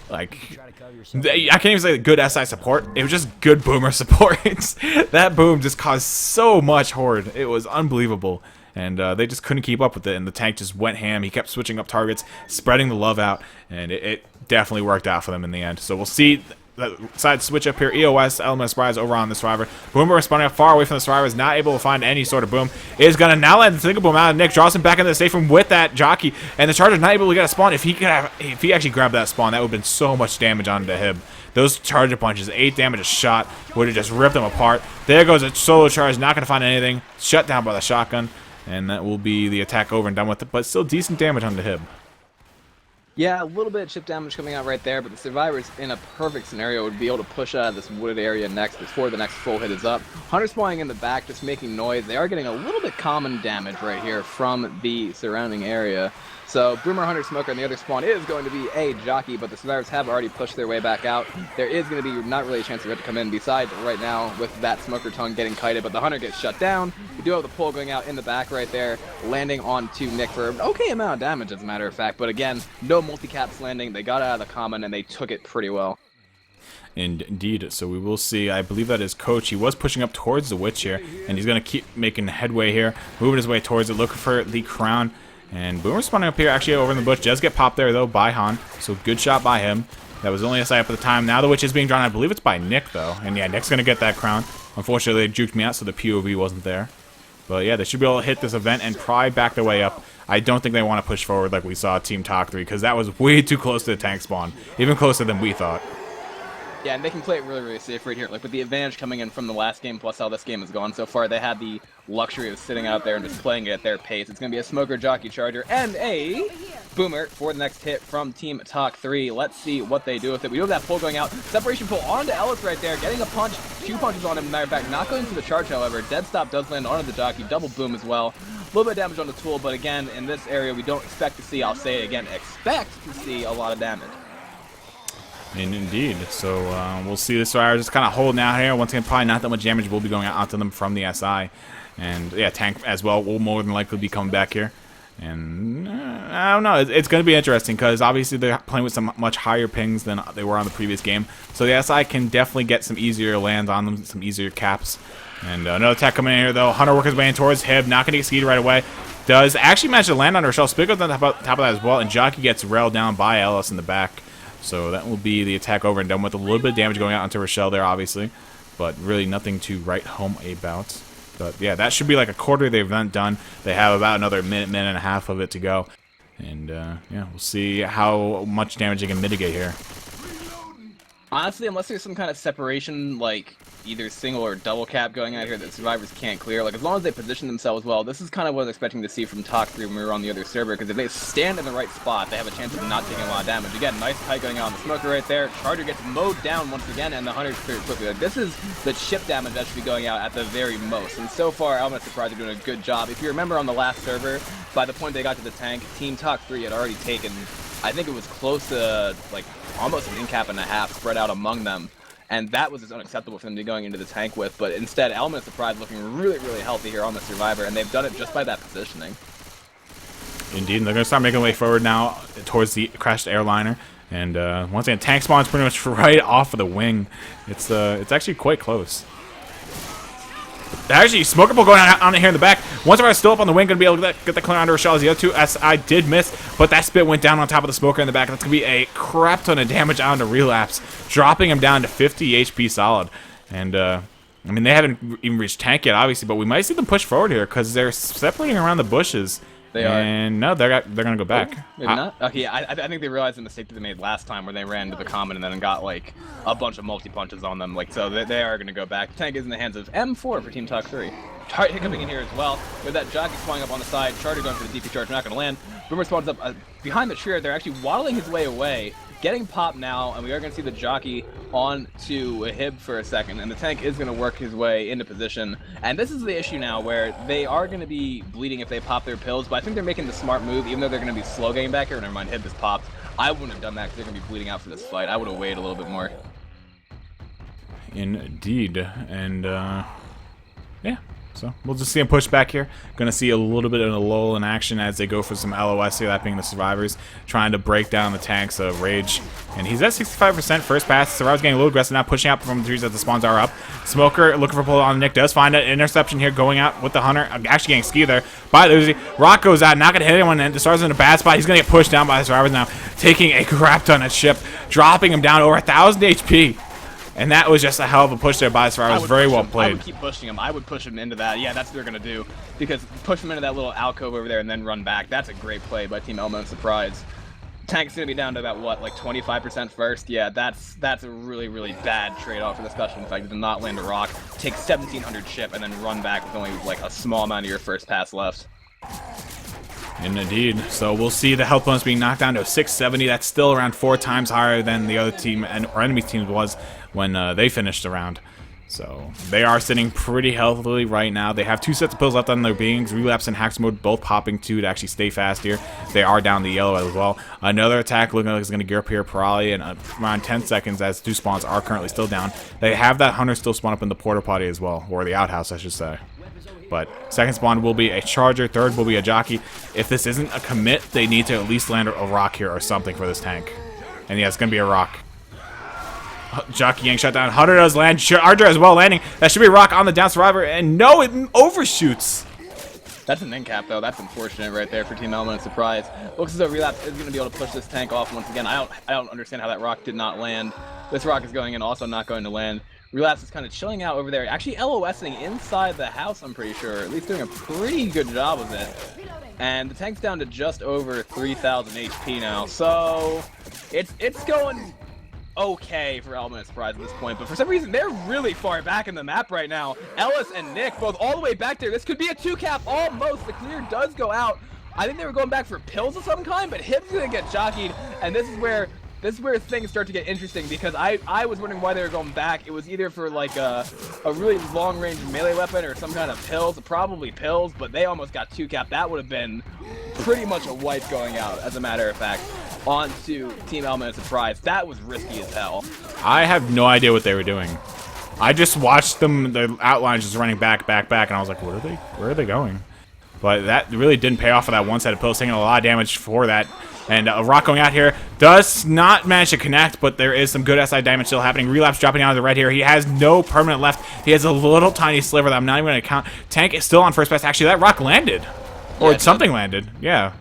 B: Like... I can't even say good SI support. It was just good Boomer support. That boom just caused so much horde. It was unbelievable. And they just couldn't keep up with it. And the tank just went ham. He kept switching up targets, spreading the love out. And it definitely worked out for them in the end. So we'll see the side switch up here. EOS, Element Surprise over on the Survivor. Boomer responding up far away from the Survivor. Is not able to find any sort of boom. Is going to now land the single boom out of Nick. Draws him back into the safe room with that Jockey. And the Charger's not able to get a spawn. If he actually grabbed that spawn, that would have been so much damage onto him. Those Charger punches, 8 damage a shot, would have just ripped them apart. There goes a solo charge. Not going to find anything. Shut down by the shotgun. And that will be the attack over and done with it. But still decent damage onto him.
A: Yeah, a little bit of chip damage coming out right there, but the survivors in a perfect scenario would be able to push out of this wooded area next before the next full hit is up. Hunter spawning in the back, just making noise. They are getting a little bit common damage right here from the surrounding area. So Boomer, Hunter, Smoker, and the other spawn is going to be a jockey, but the survivors have already pushed their way back out. There is going to be not really a chance for it to come in, besides right now with that Smoker tongue getting kited, but the Hunter gets shut down. We do have the pull going out in the back right there, landing onto Nick for an okay amount of damage, as a matter of fact, but again, no multi-caps landing. They got out of the common, and they took it pretty well.
B: Indeed, so we will see. I believe that is Coach. He was pushing up towards the Witch here, and he's going to keep making headway here, moving his way towards it, looking for the crown. And Boomer spawning up here, actually over in the bush. Does get popped there, though, by Han. So good shot by him. That was only a side up at the time. Now the Witch is being drawn. I believe it's by Nick, though. And yeah, Nick's going to get that crown. Unfortunately, they juked me out, so the POV wasn't there. But yeah, they should be able to hit this event and probably back their way up. I don't think they want to push forward like we saw Team Talk 3, because that was way too close to the tank spawn. Even closer than we thought.
A: Yeah, and they can play it really, really safe right here. Like, with the advantage coming in from the last game, plus how this game has gone so far, they had the luxury of sitting out there and just playing it at their pace. It's going to be a Smoker, Jockey, Charger, and a Boomer for the next hit from Team Talk 3. Let's see what they do with it. We do have that pull going out. Separation pull onto Ellis right there, getting a punch. 2 punches on him. Matter of fact, not going for the charge, however. Dead stop does land onto the Jockey. Double boom as well. A little bit of damage on the tool, but again, in this area, we don't expect to see, I'll say it again, expect to see a lot of damage.
B: Indeed. So we'll see the Survivor just kind of holding out here. Once again, probably not that much damage will be going out to them from the SI. And yeah, tank as well will more than likely be coming back here. And I don't know. It's going to be interesting because obviously they're playing with some much higher pings than they were on the previous game. So the SI can definitely get some easier lands on them, some easier caps. And another attack coming in here, though. Hunter working his way in towards Hib. Not going to get skied right away. Does actually manage to land on Rochelle. Spit goes on top of that as well. And Jockey gets railed down by Ellis in the back. So that will be the attack over and done with. A little bit of damage going out onto Rochelle there, obviously. But really nothing to write home about. But yeah, that should be like a quarter of the event done. They have about another minute and a half of it to go. And yeah, we'll see how much damage they can mitigate here.
A: Honestly, unless there's some kind of separation, like either single or double cap going out here that survivors can't clear, like as long as they position themselves well, this is kind of what I was expecting to see from Talk 3 when we were on the other server, because if they stand in the right spot, they have a chance of not taking a lot of damage. Again, nice kite going out on the Smoker right there. Charger gets mowed down once again, and the Hunter's cleared quickly. Like, this is the chip damage that should be going out at the very most, and so far, I'm surprised they're doing a good job. If you remember on the last server, by the point they got to the tank, Team Talk 3 had already taken, I think it was close to, like, almost an in-cap and a half spread out among them. And that was just unacceptable for them to be going into the tank with. But instead, Element of Surprise looking really, really healthy here on the Survivor. And they've done it just by that positioning.
B: Indeed, and they're going to start making their way forward now towards the crashed airliner. And once again, tank spawn's pretty much right off of the wing. It's actually quite close. Actually, Smoker Pull going on here in the back. Once I'm still up on the wing, going to be able to get the clear under Rochelle. The other two SI did miss, but that spit went down on top of the Smoker in the back. That's going to be a crap ton of damage onto Relapse, dropping him down to 50 HP solid. And, I mean, they haven't even reached tank yet, obviously, but we might see them push forward here because they're separating around the bushes.
A: They are.
B: And no, they're going to go back.
A: Oh, maybe not. Okay, I think they realized the mistake that they made last time where they ran into the common and then got, like, a bunch of multi-punches on them. Like, so they are going to go back. Tank is in the hands of M4 for Team Talk 3. Target coming in here as well. With that Jockey spawning up on the side. Charger going for the DP charge, not going to land. Boomer spawns up behind the tree. They're actually waddling his way away. Getting popped now, and we are going to see the Jockey on to a Hib for a second, and the tank is going to work his way into position. And this is the issue now, where they are going to be bleeding if they pop their pills, but I think they're making the smart move, even though they're going to be slow getting back here. Never mind, Hib just popped. I wouldn't have done that because they're going to be bleeding out for this fight. I would have waited a little bit more.
B: Indeed, and yeah. So we'll just see him push back here. Going to see a little bit of a lull in action as they go for some LOS here, that being the Survivors, trying to break down the tanks of Rage. And he's at 65% first pass. Survivors getting a little aggressive now, pushing out from the trees as the spawns are up. Smoker looking for pull on Nick, does find an interception here going out with the Hunter. Actually getting ski there by the Uzi. Rock goes out, not going to hit anyone, and the Star's in a bad spot. He's going to get pushed down by the Survivors now, taking a crap ton of chip, dropping him down over 1,000 HP. And that was just a hell of a push there by Survivors. Very well played.
A: I would keep pushing him. I would push him into that. Yeah, that's what they're going to do. Because push him into that little alcove over there and then run back. That's a great play by Team Element of Surprise. Tank's going to be down to about, what, like 25% first? Yeah, that's a really, really bad trade-off for this discussion. In fact, to not land a rock, take 1,700 chip, and then run back with only, like, a small amount of your first pass left.
B: Indeed. So we'll see the health bonus being knocked down to 670. That's still around 4 times higher than the other team and or enemy team was when they finished the round. So they are sitting pretty healthily right now. They have 2 sets of pills left on their beings. Relapse and Hacks mode both popping 2 to actually stay fast here. They are down the yellow as well. Another attack looking like it's going to gear up here probably in around 10 seconds as 2 spawns are currently still down. They have that hunter still spawn up in the porta potty as well, or the outhouse I should say. But second spawn will be a charger, third will be a jockey. If this isn't a commit, they need to at least land a rock here or something for this tank. And yeah, it's going to be a rock. Jockey getting shut down. Hunter does land. Charger as well landing. That should be a rock on the down survivor. And no, it overshoots.
A: That's an end cap, though. That's unfortunate right there for Team Element of Surprise. Looks as though Relapse is going to be able to push this tank off once again. I don't understand how that rock did not land. This rock is going in, also not going to land. Relapse is kind of chilling out over there. Actually, LOSing inside the house, I'm pretty sure. At least doing a pretty good job of it. And the tank's down to just over 3,000 HP now. So it's going okay for Element of Surprise at this point, but for some reason they're really far back in the map right now. Ellis and Nick both all the way back there. This could be a 2-cap almost. The clear does go out. I think they were going back for pills of some kind, but Hib's gonna get jockeyed, and this is where things start to get interesting, because I was wondering why they were going back. It was either for like a really long-range melee weapon or some kind of pills, probably pills, but they almost got 2-cap. That would have been pretty much a wipe going out, as a matter of fact, onto Team Element of Surprise. That was risky as hell.
B: I have no idea what they were doing. I just watched them, the outlines just running back, and I was like, where are they going? But that really didn't pay off for that one set of pills, taking a lot of damage for that. And a rock going out here does not manage to connect, but there is some good SI damage still happening. Relapse dropping out of the red here. He has no permanent left. He has a little tiny sliver that I'm not even going to count. Tank is still on first pass. Actually, that rock landed. Or something landed. Yeah.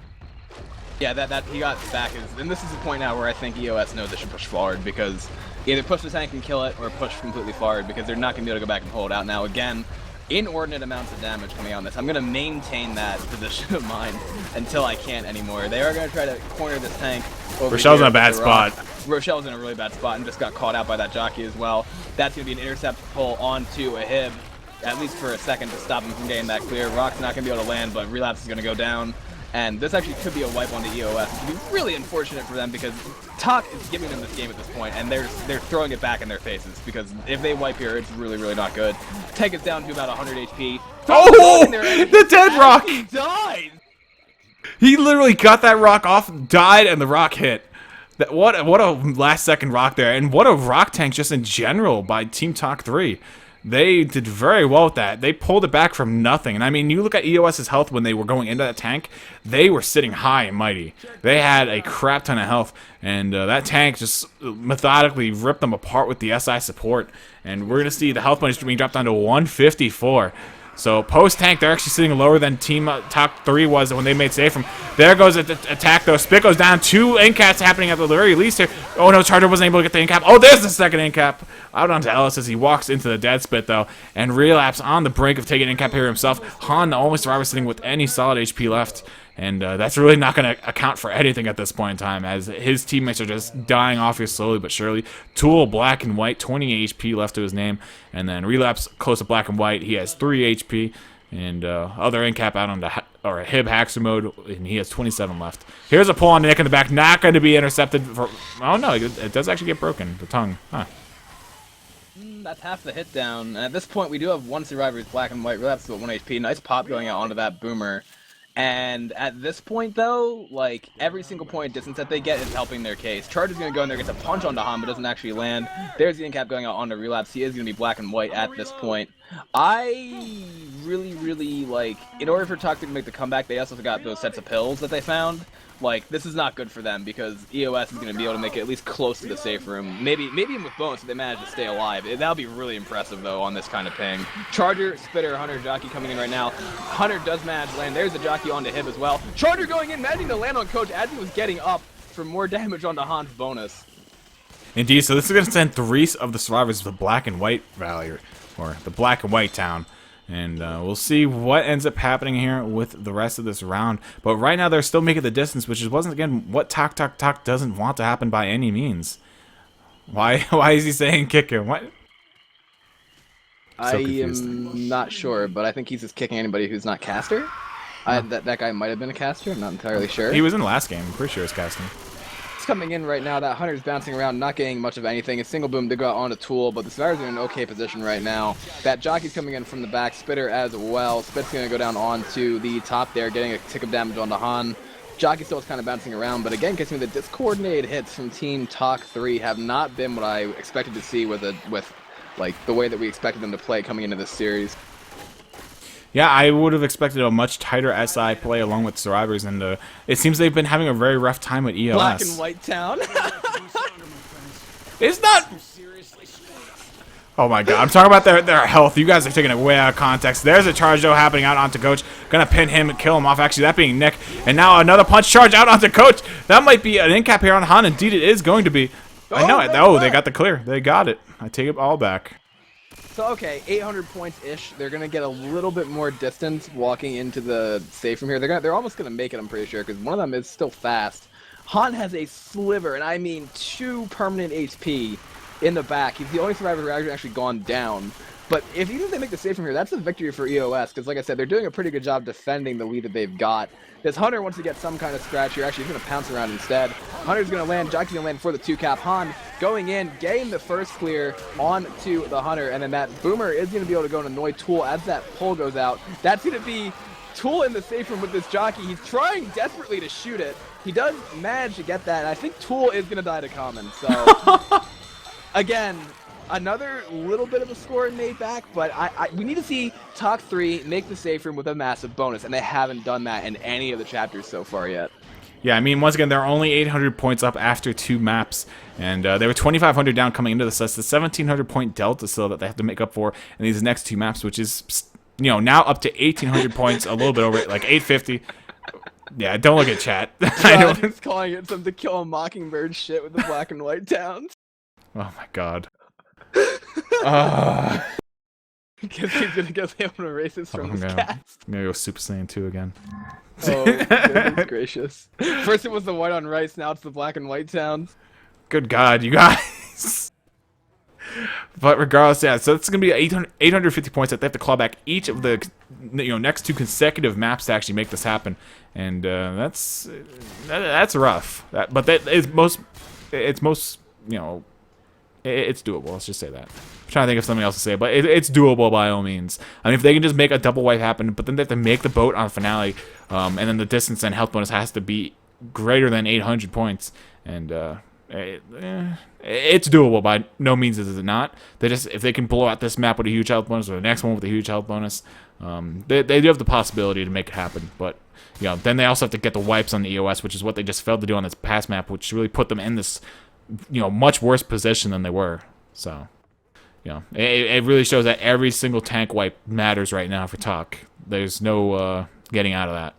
A: Yeah, that he got back. And this is the point now where I think EOS knows they should push forward, because either push the tank and kill it or push completely forward, because they're not going to be able to go back and hold out now. Again, inordinate amounts of damage coming out on this. I'm going to maintain that position of mine until I can't anymore. They are going to try to corner this tank over
B: Rochelle's
A: here
B: in a bad spot.
A: Rochelle's in a really bad spot and just got caught out by that jockey as well. That's going to be an intercept pull onto a Hib, at least for a second, to stop him from getting that clear. Rock's not going to be able to land, but Relapse is going to go down. And this actually could be a wipe onto EOS. It would be really unfortunate for them, because Tak is giving them this game at this point, and they're throwing it back in their faces, because if they wipe here, it's really, really not good. Tank is down to about 100 HP.
B: Oh! The dead rock!
A: He died!
B: He literally got that rock off, died, and the rock hit. What a last-second rock there, and what a rock tank just in general by Team Tak 3. They did very well with that. They pulled it back from nothing. And I mean, you look at EOS's health when they were going into that tank, they were sitting high and mighty. They had a crap ton of health, and that tank just methodically ripped them apart with the SI support. And we're going to see the health bonus being dropped down to 154. So post-tank, they're actually sitting lower than Team Tak 3 was when they made save from. There goes an attack, though. Spit goes down. 2 incats happening at the very least here. Oh, no, Charger wasn't able to get the incap. Oh, there's the second incap. Out onto Ellis as he walks into the dead spit, though. And Relapse on the brink of taking incap here himself. Han, the only survivor, sitting with any solid HP left. And that's really not going to account for anything at this point in time, as his teammates are just dying off here slowly but surely. Tool, black and white, 20 HP left to his name. And then Relapse, close to black and white, he has 3 HP. And other incap out on the Hib Haxer mode, and he has 27 left. Here's a pull on Nick in the back, not going to be intercepted. Oh no, it does actually get broken, the tongue. Huh.
A: That's half the hit down. And at this point, we do have one survivor who's black and white. Relapse at 1 HP. Nice pop going out onto that boomer. And at this point, though, like, every single point of distance that they get is helping their case. Charge is going to go in there, gets a punch onto Han, but doesn't actually land. There's the incap going out onto Relapse. He is going to be black and white at this point. I really, like, in order for Taktaktak to make the comeback, they also got those sets of pills that they found. Like, this is not good for them, because EOS is going to be able to make it at least close to the safe room. Maybe even with bonus if they manage to stay alive. That'll be really impressive, though, on this kind of ping. Charger, Spitter, Hunter, Jockey coming in right now. Hunter does manage to land. There's the Jockey onto him as well. Charger going in, managing to land on Coach as he was getting up for more damage onto Han's bonus.
B: Indeed, so this is going to send 3 of the survivors to the black and white valley, or the black and white town. And we'll see what ends up happening here with the rest of this round. But right now, they're still making the distance, which wasn't, again, what Tak doesn't want to happen by any means. Why is he saying kick him? What?
A: I am not sure, but I think he's just kicking anybody who's not caster. That guy might have been a caster. I'm not entirely sure.
B: He was in the last game. I'm pretty sure it's casting.
A: It's coming in right now. That Hunter's bouncing around, not getting much of anything. A single boom to go out on a tool, but the Survivor's in an okay position right now. That Jockey's coming in from the back. Spitter as well. Spit's going to go down onto the top there, getting a tick of damage onto Han. Jockey still is kind of bouncing around, but again, gets me the discoordinated hits from Team Taktaktak have not been what I expected to see with like the way that we expected them to play coming into this series.
B: Yeah, I would have expected a much tighter SI play along with Survivors, and it seems they've been having a very rough time with EOS.
A: Black and White Town.
B: It's not... Oh my god, I'm talking about their health. You guys are taking it way out of context. There's a charge, though, happening out onto Coach. Gonna pin him and kill him off, actually, that being Nick. And now another punch charge out onto Coach. That might be an in-cap here on Han. Indeed, it is going to be. I know it. Oh, they got the clear. They got it. I take it all back.
A: So, okay, 800 points-ish. They're going to get a little bit more distance walking into the safe from here. They're almost going to make it, I'm pretty sure, because one of them is still fast. Han has a sliver, and I mean 2 permanent HP in the back. He's the only survivor who has actually gone down. But if even if they make the safe from here, that's a victory for EOS, because like I said, they're doing a pretty good job defending the lead that they've got. This Hunter wants to get some kind of scratch here. Actually, he's going to pounce around instead. Hunter's going to land. Jockey's going to land for the 2-cap. Han going in, getting the first clear onto the Hunter, and then that Boomer is going to be able to go and annoy Tool as that pull goes out. That's going to be Tool in the safe room with this Jockey. He's trying desperately to shoot it. He does manage to get that, and I think Tool is going to die to Common. So, again, another little bit of a score made back, but we need to see Talk 3 make the safe room with a massive bonus, and they haven't done that in any of the chapters so far yet.
B: Yeah, I mean, once again, they're only 800 points up after 2 maps, and they were 2,500 down coming into this. That's the 1,700 point delta still that they have to make up for in these next 2 maps, which is, you know, now up to 1,800 points, a little bit over it, like 850. Yeah, don't look at chat.
A: He's calling it some To Kill a Mockingbird shit with the Black and White Towns.
B: Oh my god.
A: Because he's gonna go able to erase this from his cast.
B: I'm gonna go Super Saiyan 2 again.
A: Oh, goodness gracious. First it was the white on rice, now it's the black and white towns.
B: Good god, you guys. But regardless, yeah, so it's gonna be 850 points that they have to claw back each of the next 2 consecutive maps to actually make this happen, and that's rough. But it's doable. Let's just say that. I'm trying to think of something else to say, but it's doable by all means. I mean, if they can just make a double wipe happen, but then they have to make the boat on finale, and then the distance and health bonus has to be greater than 800 points, and it's doable by no means is it not. If they can blow out this map with a huge health bonus or the next one with a huge health bonus, they do have the possibility to make it happen. But then they also have to get the wipes on the EOS, which is what they just failed to do on this past map, which really put them in this much worse position than they were. So it really shows that every single tank wipe matters right now for Talk. There's no getting out of that.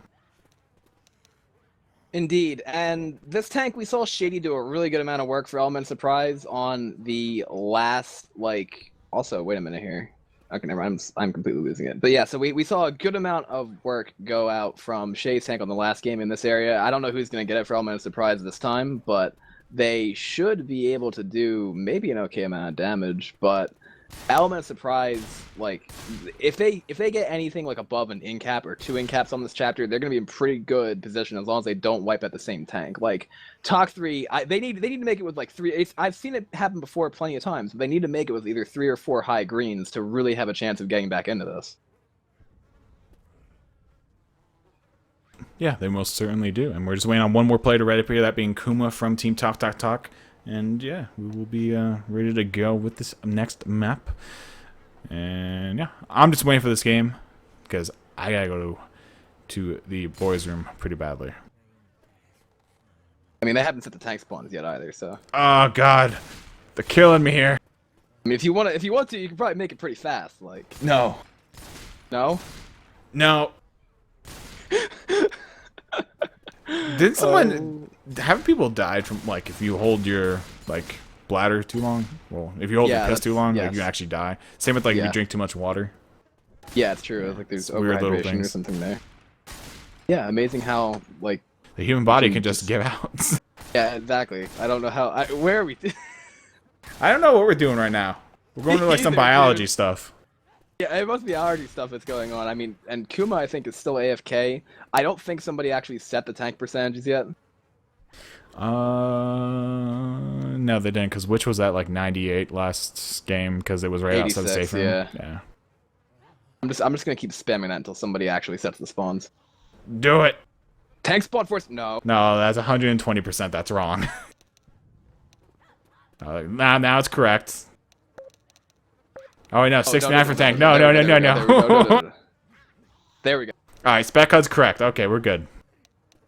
A: Indeed, and this tank, we saw Shady do a really good amount of work for Element Surprise on the last, also, wait a minute here. Okay, never mind, I'm completely losing it. But yeah, so we saw a good amount of work go out from Shay's tank on the last game in this area. I don't know who's going to get it for Element Surprise this time, but they should be able to do maybe an okay amount of damage, but Element Surprise, if they get anything above an in-cap or 2 in-caps on this chapter, they're going to be in pretty good position as long as they don't wipe at the same tank. Talk 3, they need to make it with 3. I've seen it happen before plenty of times, but they need to make it with either 3 or 4 high greens to really have a chance of getting back into this.
B: Yeah, they most certainly do. And we're just waiting on one more player to ready here, that being Kuma from Team Taktaktak. And yeah, we will be ready to go with this next map. And yeah, I'm just waiting for this game because I gotta go to the boys' room pretty badly.
A: I mean, they haven't set the tank spawns yet either, so.
B: Oh god, they're killing me here.
A: I mean, if you want to, you can probably make it pretty fast.
B: No.
A: No.
B: No. Didn't someone haven't people died from if you hold your bladder too long? Well, if you hold your piss too long, you actually die. Same with if you drink too much water.
A: Yeah, it's true. There's overhydration or something there. Yeah, amazing how the
B: human body can just give out.
A: Yeah, exactly. I don't know how. Where are we?
B: I don't know what we're doing right now. We're going to some biology stuff.
A: Yeah, it must be allergy stuff that's going on. I mean, and Kuma, I think, is still AFK. I don't think somebody actually set the tank percentages yet.
B: No, they didn't, because which was at like 98 last game, because it was right outside the safe room. Yeah.
A: I'm just gonna keep spamming that until somebody actually sets the spawns.
B: Do it.
A: Tank spawn force? No.
B: No, that's 120%. That's wrong. Now it's correct. Oh wait, no, 69 for tank. No.
A: There we go.
B: All right, spec HUD's correct. Okay, we're good.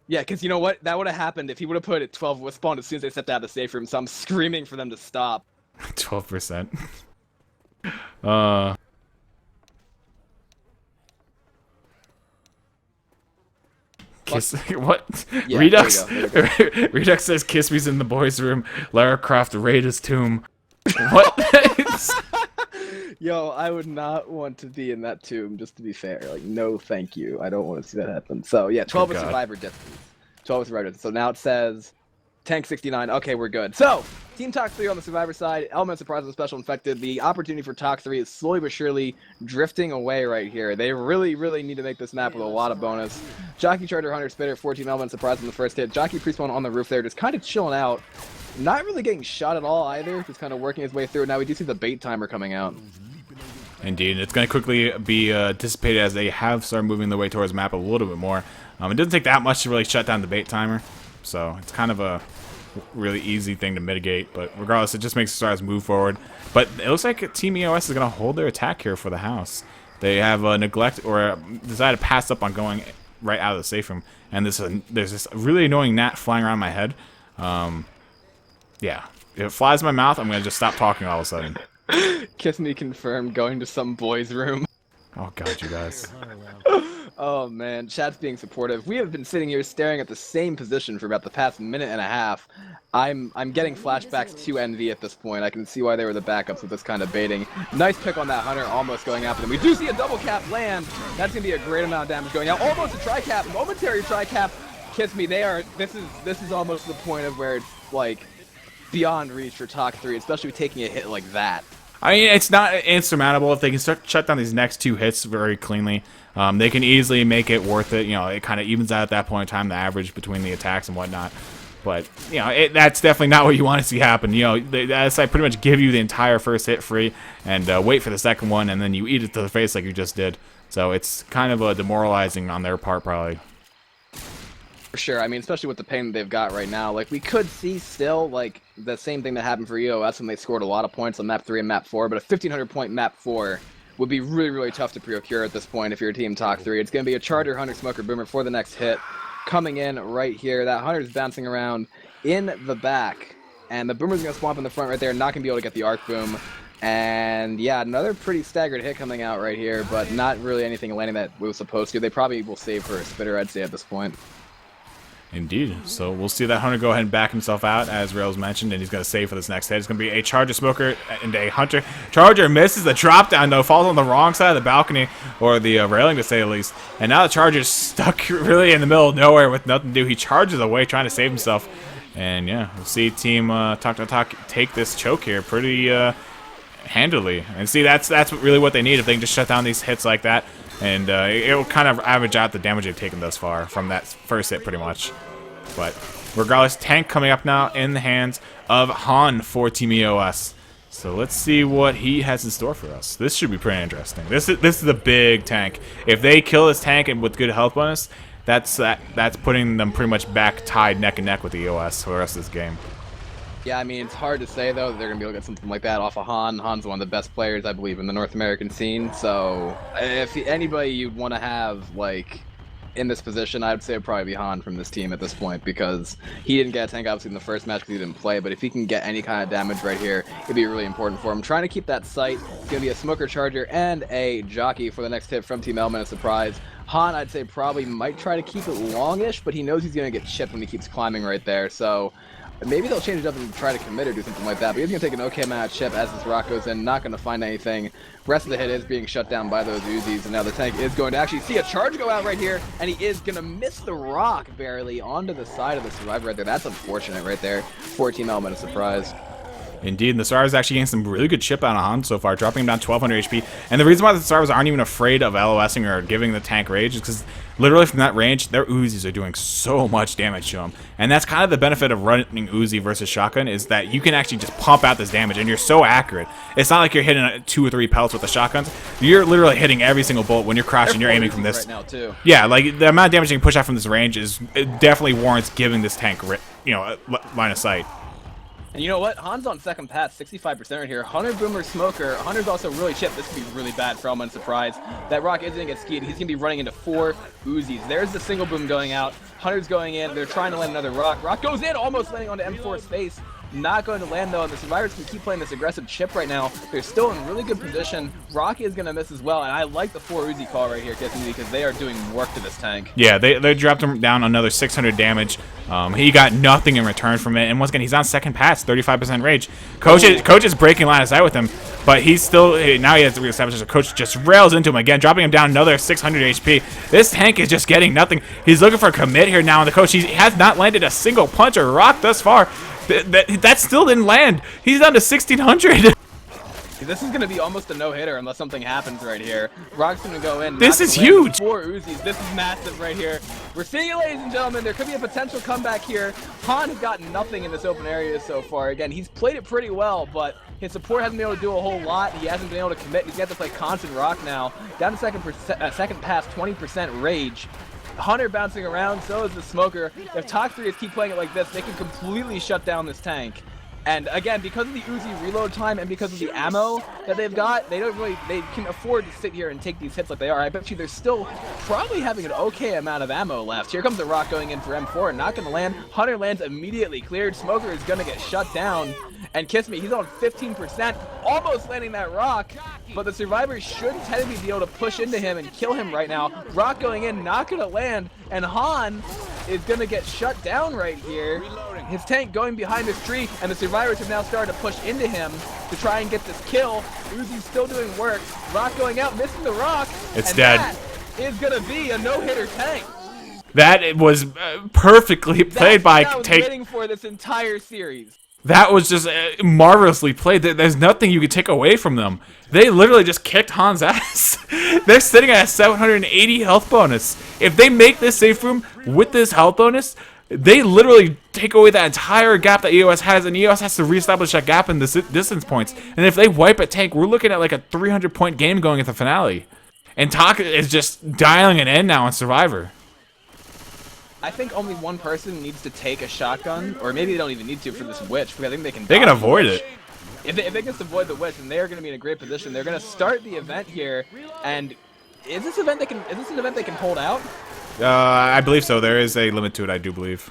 A: Yeah, because you know what? That would have happened if he would have put it 12 with spawn as soon as they stepped out of the safe room. So I'm screaming for them to stop.
B: 12%. Kiss what?
A: Yeah,
B: Redux?
A: there we go.
B: Redux says kiss me's in the boys' room. Lara Croft raid his tomb. What?
A: Yo, I would not want to be in that tomb, just to be fair. Like, no thank you. I don't want to see that happen. So, yeah, 12 with survivor distance. 12 with survivor distance. So now it says tank 69. Okay, we're good. So, Team Talk 3 on the survivor side. Element Surprise with Special Infected. The opportunity for Talk 3 is slowly but surely drifting away right here. They really, really need to make this map with a lot of bonus. Jockey, Charger, Hunter, Spitter, 14 Element Surprise on the first hit. Jockey pre-spawn on the roof there, just kind of chilling out. Not really getting shot at all either, just kind of working his way through. Now we do see the bait timer coming out.
B: Indeed, it's going to quickly be dissipated as they have started moving their way towards the map a little bit more. It doesn't take that much to really shut down the bait timer, so it's kind of a really easy thing to mitigate. But regardless, it just makes the stars move forward. But it looks like Team EOS is going to hold their attack here for the house. They have neglect or decided to pass up on going right out of the safe room, and there's this really annoying gnat flying around my head. Yeah, if it flies in my mouth, I'm going to just stop talking all of a sudden.
A: Kiss me confirmed, going to some boy's room.
B: Oh god, you guys.
A: Oh man, chat's being supportive. We have been sitting here staring at the same position for about the past minute and a half. I'm getting flashbacks to NV at this point. I can see why they were the backups with this kind of baiting. Nice pick on that Hunter, almost going after them. We do see a double cap land. That's gonna be a great amount of damage going out. Almost a tri-cap, momentary tri-cap. Kiss me, they are. This is almost the point of where it's like beyond reach for Talk 3, especially taking a hit like that.
B: I mean, it's not insurmountable if they can start shut down these next two hits very cleanly. They can easily make it worth it. You know, it kind of evens out at that point in time, the average between the attacks and whatnot. But, you know, that's definitely not what you want to see happen. You know, the SI pretty much give you the entire first hit free and wait for the second one, and then you eat it to the face like you just did. So it's kind of demoralizing on their part, probably.
A: For sure. I mean, especially with the pain that they've got right now. Like, we could see still, like, the same thing that happened for EOS when they scored a lot of points on map 3 and map 4, but a 1,500 point map 4 would be really, really tough to procure at this point if you're a Team Talk 3. It's going to be a Charger, Hunter, Smoker, Boomer for the next hit. Coming in right here. That Hunter's bouncing around in the back, and the Boomer's going to swamp in the front right there, not going to be able to get the Arc Boom. And yeah, another pretty staggered hit coming out right here, but not really anything landing that was supposed to. They probably will save for a Spitter, I'd say, at this point.
B: Indeed. So we'll see that Hunter go ahead and back himself out, as Rails mentioned, and he's going to save for this next hit. It's going to be a Charger, Smoker, and a Hunter. Charger misses the drop down, though, falls on the wrong side of the balcony, or the railing, to say the least. And now the Charger's stuck really in the middle of nowhere with nothing to do. He charges away, trying to save himself. And yeah, we'll see Team Taktaktak take this choke here pretty handily. And see, that's really what they need if they can just shut down these hits like that. And it will kind of average out the damage they've taken thus far from that first hit, pretty much. But regardless, tank coming up now in the hands of Han for Team EOS. So let's see what he has in store for us. This should be pretty interesting. This is a big tank. If they kill this tank and with good health bonus, that's putting them pretty much back tied neck and neck with the EOS for the rest of this game.
A: Yeah, I mean, it's hard to say, though, that they're going to be able to get something like that off of Han. Han's one of the best players, I believe, in the North American scene. So if anybody you'd want to have, like, in this position, I would say it'd probably be Han from this team at this point, because he didn't get a tank, obviously, in the first match because he didn't play. But if he can get any kind of damage right here, it'd be really important for him. Trying to keep that sight. It's going to be a Smoker, Charger, and a Jockey for the next hit from Team Element, a surprise. Han, I'd say, probably might try to keep it longish, but he knows he's going to get chipped when he keeps climbing right there. So maybe they'll change it up and try to commit or do something like that. But he's going to take an okay amount of chip as this rock goes in. Not going to find anything. Rest of the hit is being shut down by those Uzis. And now the tank is going to actually see a charge go out right here. And he is going to miss the rock barely onto the side of the survivor right there. That's unfortunate right there. 14 Element, a surprise.
B: Indeed, and the Survivors actually getting some really good chip out of Han so far, dropping him down 1200 HP. And the reason why the Survivors aren't even afraid of LOSing or giving the tank rage is because literally from that range, their Uzis are doing so much damage to them. And that's kind of the benefit of running Uzi versus shotgun, is that you can actually just pump out this damage, and you're so accurate. It's not like you're hitting 2 or 3 pelts with the shotguns. You're literally hitting every single bullet when you're crouching, you're aiming from this.
A: Right now too.
B: Yeah, like the amount of damage you can push out from this range it definitely warrants giving this tank, a line of sight.
A: And you know what? Han's on second pass, 65% right here. Hunter, Boomer, Smoker. Hunter's also really chipped. This could be really bad for him, unsurprised. That rock isn't going to get skied. He's going to be running into 4 Uzis. There's the single boom going out. Hunter's going in. They're trying to land another rock. Rock goes in, almost landing onto M4's face. Not going to land though, and the Survivors can keep playing this aggressive chip right now. They're still in really good position. Rock is going to miss as well, and I like the 4 Uzi call right here, because they are doing work to this tank. Yeah,
B: they dropped him down another 600 damage. He got nothing in return from it, and once again, he's on second pass, 35% rage. Coach is breaking line of sight with him, but he's still, now he has to reestablish. The Coach just rails into him again, dropping him down another 600 HP. This tank is just getting nothing. He's looking for a commit here now, and the Coach, he has not landed a single punch or rock thus far. That still didn't land. He's down to 1600.
A: This is going to be almost a no-hitter unless something happens right here. Rock's going to go in.
B: This is huge.
A: 4 Uzis. This is massive right here. We're seeing it, ladies and gentlemen. There could be a potential comeback here. Han has got nothing in this open area so far. Again, he's played it pretty well, but his support hasn't been able to do a whole lot. He hasn't been able to commit. He's got to play constant rock now. Down to second pass, 20% rage. Hunter bouncing around, so is the Smoker. If Taktaktak keep playing it like this, they can completely shut down this tank. And again, because of the Uzi reload time and because of the ammo that they've got, they can afford to sit here and take these hits like they are. I bet you they're still probably having an okay amount of ammo left. Here comes the rock going in for M4, not going to land. Hunter lands immediately cleared. Smoker is going to get shut down. And kiss me, he's on 15%, almost landing that rock, but the Survivors should technically be able to push into him and kill him right now. Rock going in, not going to land, and Han is going to get shut down right here. His tank going behind this tree, and the Survivors have now started to push into him to try and get this kill. Uzi's still doing work. Rock going out, missing the rock.
B: It's dead.
A: That is going to be a no-hitter tank.
B: That was perfectly played by
A: Take. I was waiting for this entire series.
B: That was just marvelously played. There's nothing you could take away from them. They literally just kicked Han's ass. They're sitting at a 780 health bonus. If they make this safe room with this health bonus, they literally take away that entire gap that EOS has, and EOS has to reestablish that gap in the distance points. And if they wipe a tank, we're looking at like a 300-point game going at the finale. And Taka is just dialing it in now on Survivor.
A: I think only one person needs to take a shotgun, or maybe they don't even need to for this witch, because I think they can.
B: They can avoid it.
A: If they can avoid the witch, then they are going to be in a great position. They're going to start the event here, and is this an event they can hold out?
B: I believe so. There is a limit to it, I do believe.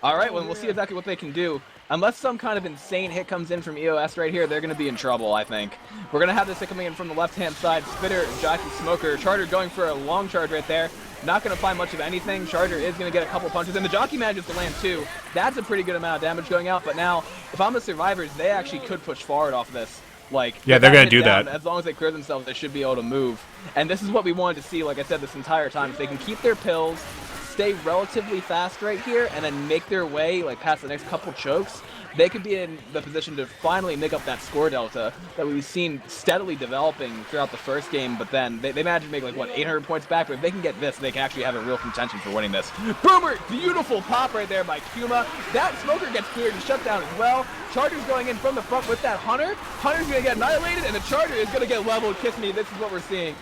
A: All right, well, we'll see exactly what they can do. Unless some kind of insane hit comes in from EOS right here, they're going to be in trouble, I think. We're going to have this hit coming in from the left-hand side. Spitter, Jockey, Smoker, Charger going for a long charge right there. Not going to find much of anything. Charger is going to get a couple punches, and the Jockey manages to land too. That's a pretty good amount of damage going out, but now, if I'm the Survivors, they actually could push forward off of this. Like,
B: yeah, they're going to do
A: down,
B: that.
A: As long as they clear themselves, they should be able to move. And this is what we wanted to see, like I said, this entire time. If they can keep their pills, stay relatively fast right here, and then make their way like past the next couple chokes, they could be in the position to finally make up that score delta that we've seen steadily developing throughout the first game. But then they managed to make like, what, 800 points back. But if they can get this, they can actually have a real contention for winning this. Boomer, beautiful pop right there by Kuma. That Smoker gets cleared and shut down as well. Charger's going in from the front with that Hunter. Hunter's going to get annihilated, and the Charger is going to get leveled. Kiss me, this is what we're seeing.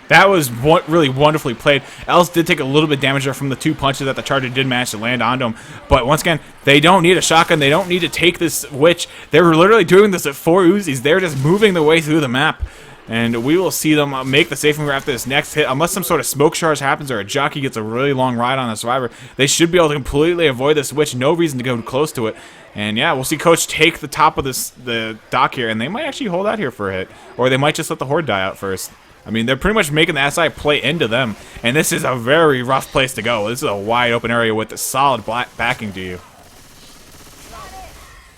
B: That was really wonderfully played. Els did take a little bit of damage there from the 2 punches that the Charger did manage to land onto him. But once again, they don't need a shotgun. They don't need to take this witch. They were literally doing this at 4 Uzis. They're just moving their way through the map. And we will see them make the safe move after this next hit. Unless some sort of smoke charge happens or a Jockey gets a really long ride on a Survivor, they should be able to completely avoid this witch. No reason to go close to it. And yeah, we'll see Coach take the top of the dock here, and they might actually hold out here for a hit. Or they might just let the Horde die out first. I mean, they're pretty much making the SI play into them, and this is a very rough place to go. This is a wide open area with a solid backing to you.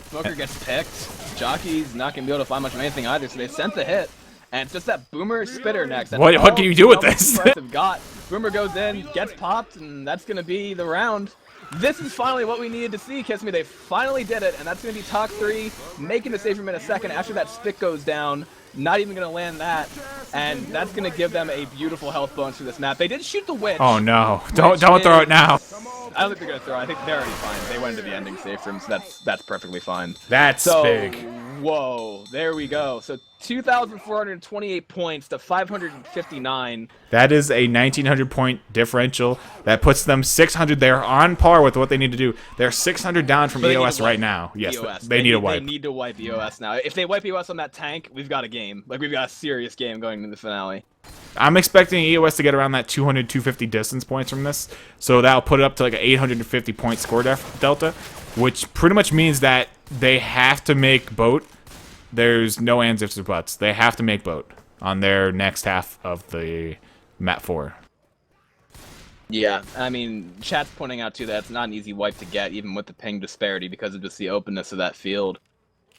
A: Smoker gets picked. Jockey's not going to be able to find much of anything either, so they sent the hit. And it's just that Boomer Spitter next. That's
B: what can you do with this?
A: Got. Boomer goes in, gets popped, and that's going to be the round. This is finally what we needed to see, Kiss Me. They finally did it, and that's going to be Taktaktak making the save from in a second after that spit goes down. Not even going to land that, and that's going to give them a beautiful health bonus for this map. They did shoot the witch.
B: Oh no! Don't throw it now.
A: I don't think they're going to throw it. I think they're already fine. They went into the ending safe room, so that's perfectly fine.
B: That's big.
A: Whoa, there we go. So 2,428 points to 559.
B: That is a 1,900 point differential. That puts them 600. They're on par with what they need to do. They're 600 down from EOS right now. Yes, they need a wipe.
A: They need to wipe EOS now. If they wipe EOS on that tank, we've got a game. Like, we've got a serious game going into the finale.
B: I'm expecting EOS to get around that 200, 250 distance points from this. So that'll put it up to like an 850 point score delta, which pretty much means that they have to make boat. There's no ands, ifs, or buts. They have to make boat on their next half of the map 4.
A: Yeah, I mean, chat's pointing out too that it's not an easy wipe to get, even with the ping disparity, because of just the openness of that field.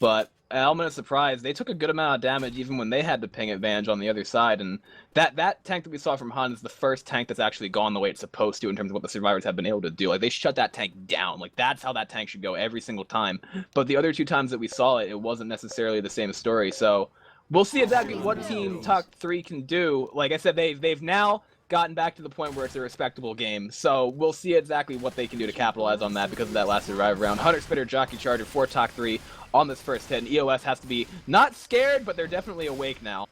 A: But element of surprise, they took a good amount of damage even when they had the ping advantage on the other side, and that tank that we saw from Hun is the first tank that's actually gone the way it's supposed to in terms of what the survivors have been able to do. Like, they shut that tank down. Like, that's how that tank should go every single time. But the other 2 times that we saw it, it wasn't necessarily the same story. So we'll see exactly what Team Taktaktak can do. Like I said, they've now gotten back to the point where it's a respectable game. So we'll see exactly what they can do to capitalize on that because of that last survive round. Hunter Spitter, Jockey Charger for Taktaktak on this first hit, and EOS has to be not scared, but they're definitely awake now.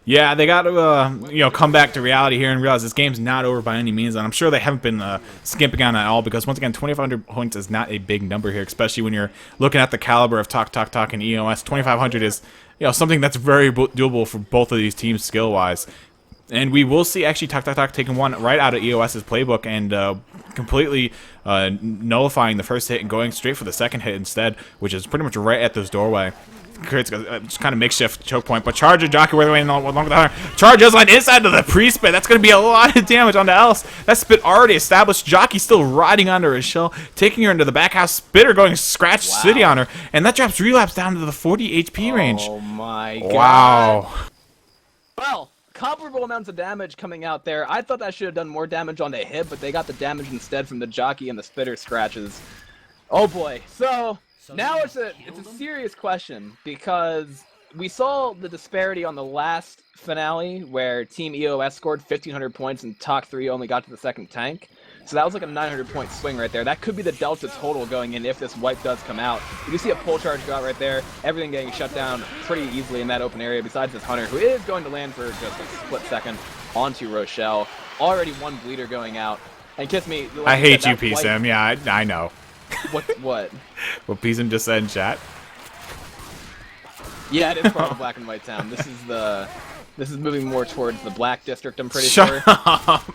B: Yeah, they got to come back to reality here and realize this game's not over by any means, and I'm sure they haven't been skimping on it at all, because once again, 2,500 points is not a big number here, especially when you're looking at the caliber of Taktaktak and EOS. 2,500 is something that's very doable for both of these teams skill-wise. And we will see actually Taktaktak taking one right out of EOS's playbook and completely nullifying the first hit and going straight for the second hit instead, which is pretty much right at this doorway. Creates a just kind of makeshift choke point, but Charger, Jockey, way along with the Hunter. Charger's line inside of the pre-spit. That's going to be a lot of damage onto Else. That spit already established. Jockey still riding under his shell, taking her into the back house. Spitter going Scratch City on her, and that drops Relapse down to the 40 HP range.
A: Oh my god.
B: Wow.
A: Well, comparable amounts of damage coming out there. I thought that should have done more damage on the hit, but they got the damage instead from the Jockey and the Spitter scratches. Oh boy. So now it's a serious question, because we saw the disparity on the last finale where Team EOS scored 1,500 points and Taktaktak only got to the second tank. So that was like a 900-point swing right there. That could be the delta total going in if this wipe does come out. You see a pull charge go out right there. Everything getting shut down pretty easily in that open area, besides this Hunter, who is going to land for just a split second onto Rochelle. Already one bleeder going out. And Kiss Me, like
B: I hate you, PSM. Yeah, I know.
A: What?
B: What PSM just said in chat.
A: Yeah, it is part of the Black and White Town. This is moving more towards the Black District, I'm pretty sure.
B: Shut up!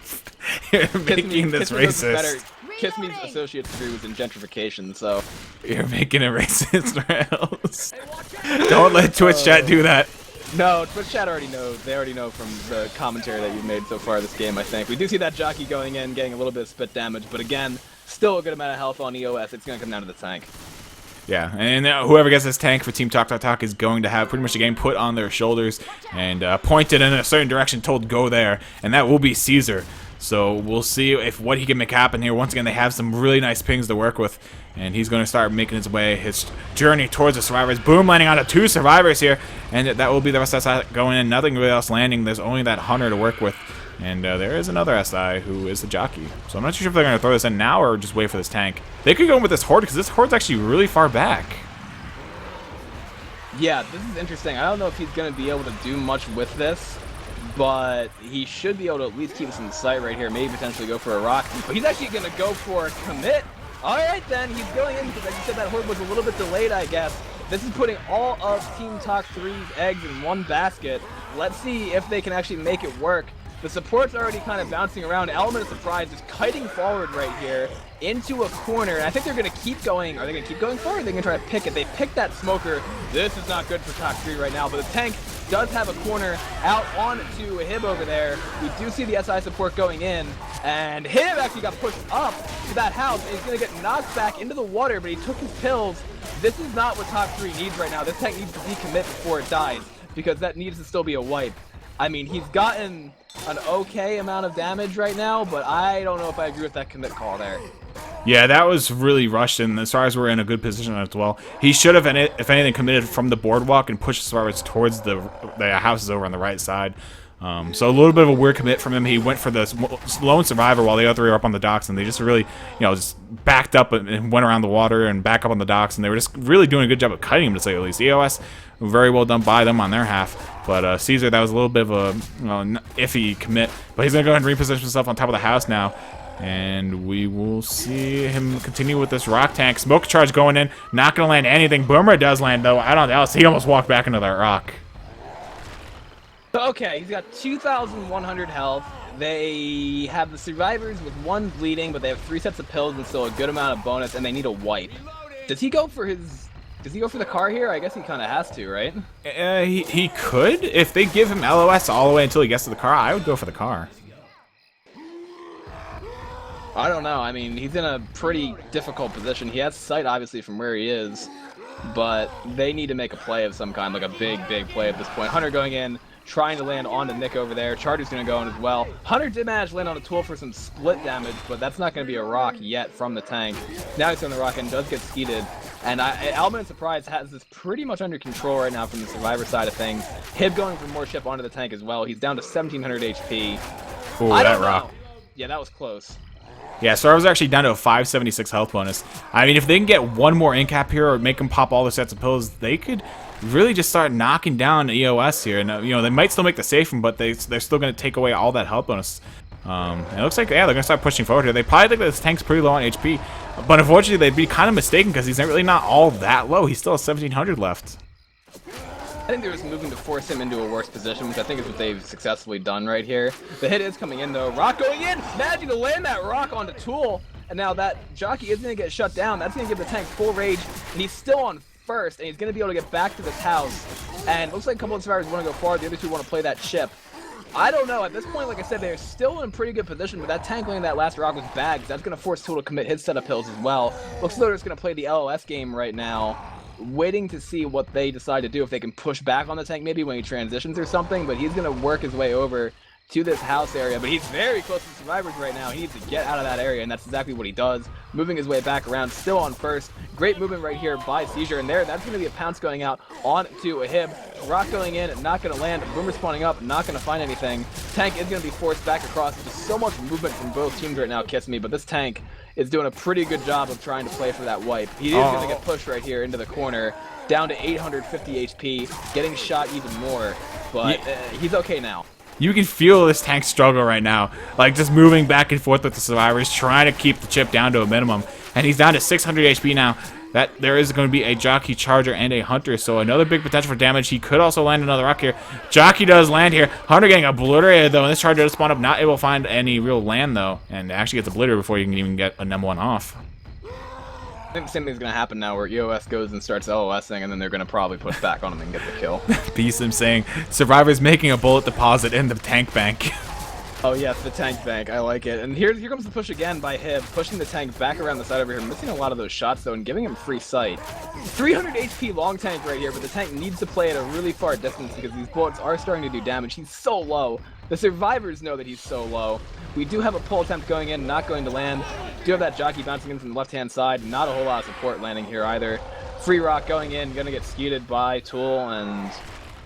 B: You're making this racist.
A: Kiss Me's associate's degree was in gentrification, so...
B: You're making it racist, Rails. Don't let Twitch chat do that.
A: No, Twitch chat already knows. They already know from the commentary that you've made so far this game, I think. We do see that Jockey going in, getting a little bit of spit damage, but again, still a good amount of health on EOS. It's going to come down to the tank.
B: Yeah, and whoever gets this tank for Team Taktaktak is going to have pretty much the game put on their shoulders and pointed in a certain direction, told go there, and that will be Caesar. So we'll see if what he can make happen here. Once again, they have some really nice pings to work with, and he's going to start making his way, his journey towards the survivors. Boom, landing onto 2 survivors here, and that will be the rest of SI going in. Nothing really else landing. There's only that Hunter to work with, and there is another SI who is the Jockey. So I'm not too sure if they're going to throw this in now or just wait for this tank. They could go in with this Horde, because this Horde's actually really far back. Yeah,
A: this is interesting. I don't know if he's going to be able to do much with this, but he should be able to at least keep us in sight right here. Maybe potentially go for a rock. But he's actually going to go for a commit. All right, then. He's going in because, like you said, that Horde was a little bit delayed, I guess. This is putting all of Team Taktaktak's eggs in one basket. Let's see if they can actually make it work. The support's already kind of bouncing around. Element of surprise just kiting forward right here into a corner. And I think they're going to keep going. Are they going to keep going forward? Or are they going to try to pick it? They picked that smoker. This is not good for Taktaktak right now. But the tank does have a corner out onto Hib over there. We do see the SI support going in. And Hib actually got pushed up to that house. And he's going to get knocked back into the water. But he took his pills. This is not what Taktaktak needs right now. This tank needs to decommit before it dies, because that needs to still be a wipe. I mean, he's gotten an okay amount of damage right now, but I don't know if I agree with that commit call there.
B: Yeah, that was really rushed, and the Stars were in a good position as well. He should have, if anything, committed from the boardwalk and pushed the Stars towards the houses over on the right side. So a little bit of a weird commit from him. He went for the lone survivor while the other three were up on the docks, and they just really, just backed up and went around the water and back up on the docks, and they were just really doing a good job of cutting him, to say the least. EOS, very well done by them on their half. But Caesar, that was a little bit of a iffy commit. But he's going to go ahead and reposition himself on top of the house now. And we will see him continue with this rock tank. Smoke charge going in. Not going to land anything. Boomer does land, though. I don't know. He almost walked back into that rock.
A: Okay, he's got 2,100 health. They have the survivors with 1 bleeding, but they have 3 sets of pills and still a good amount of bonus, and they need a wipe. Does he go for the car here? I guess he kind of has to, right?
B: He could. If they give him LOS all the way until he gets to the car, I would go for the car.
A: I don't know. I mean, he's in a pretty difficult position. He has sight, obviously, from where he is, but they need to make a play of some kind, like a big play at this point. Hunter going in, trying to land onto Nick over there. Charter's going to go in as well. Hunter did manage to land on a tool for some split damage, but that's not going to be a rock yet from the tank. Now he's on the rock and does get skeeted. And Element of Surprise has this pretty much under control right now from the survivor side of things. Hib going for more ship onto the tank as well. He's down to 1,700 HP.
B: Ooh, that rock.
A: Yeah, that was close.
B: Yeah, Star was actually down to a 576 health bonus. I mean, if they can get one more incap here or make them pop all the sets of pills, they could really just start knocking down EOS here. And, they might still make the safe room, but they're still going to take away all that health bonus. It looks like, yeah, they're going to start pushing forward here. They probably think that this tank's pretty low on HP, but unfortunately, they'd be kind of mistaken because he's really not all that low. He's still at 1,700 left.
A: I think they're just moving to force him into a worse position, which I think is what they've successfully done right here. The hit is coming in, though. Rock going in! Managing to land that rock onto Tool. And now that jockey is going to get shut down. That's going to give the tank full rage. And he's still on first, and he's going to be able to get back to this house. And it looks like a couple of survivors want to go forward. The other two want to play that chip. I don't know. At this point, like I said, they're still in a pretty good position, but that tank landing that last rock was bad, because that's going to force Tool to commit his set of pills as well. Looks like they're just going to play the LOS game right now, waiting to see what they decide to do, if they can push back on the tank maybe when he transitions or something, but he's going to work his way over to this house area, but he's very close to the survivors right now. He needs to get out of that area, and that's exactly what he does. Moving his way back around, still on first. Great movement right here by Seizure, and that's going to be a pounce going out onto a Hib. Rock going in, not going to land. Boomer spawning up, not going to find anything. Tank is going to be forced back across. Just so much movement from both teams right now, Kiss Me, but this tank is doing a pretty good job of trying to play for that wipe. He is going to get pushed right here into the corner, down to 850 HP, getting shot even more, but he's okay now.
B: You can feel this tank struggle right now, like just moving back and forth with the survivors, trying to keep the chip down to a minimum, and he's down to 600 HP now. That there is going to be a Jockey, Charger, and a Hunter, so another big potential for damage. He could also land another rock here. Jockey does land here. Hunter getting obliterated, though, and this Charger does spawn up, not able to find any real land, though, and actually gets obliterated before you can even get an M1 off.
A: I think the same thing's going to happen now, where EOS goes and starts LOSing, and then they're going to probably push back on him and get the kill.
B: Beast saying, survivors making a bullet deposit in the tank bank.
A: Oh yes, the tank bank. I like it. And here comes the push again by Hib, pushing the tank back around the side over here, missing a lot of those shots though, and giving him free sight. 300 HP long tank right here, but the tank needs to play at a really far distance because these bullets are starting to do damage. He's so low. The survivors know that he's so low. We do have a pull attempt going in, not going to land. Do have that jockey bouncing in from the left-hand side. Not a whole lot of support landing here either. Free rock going in, gonna get skeeted by Tool, and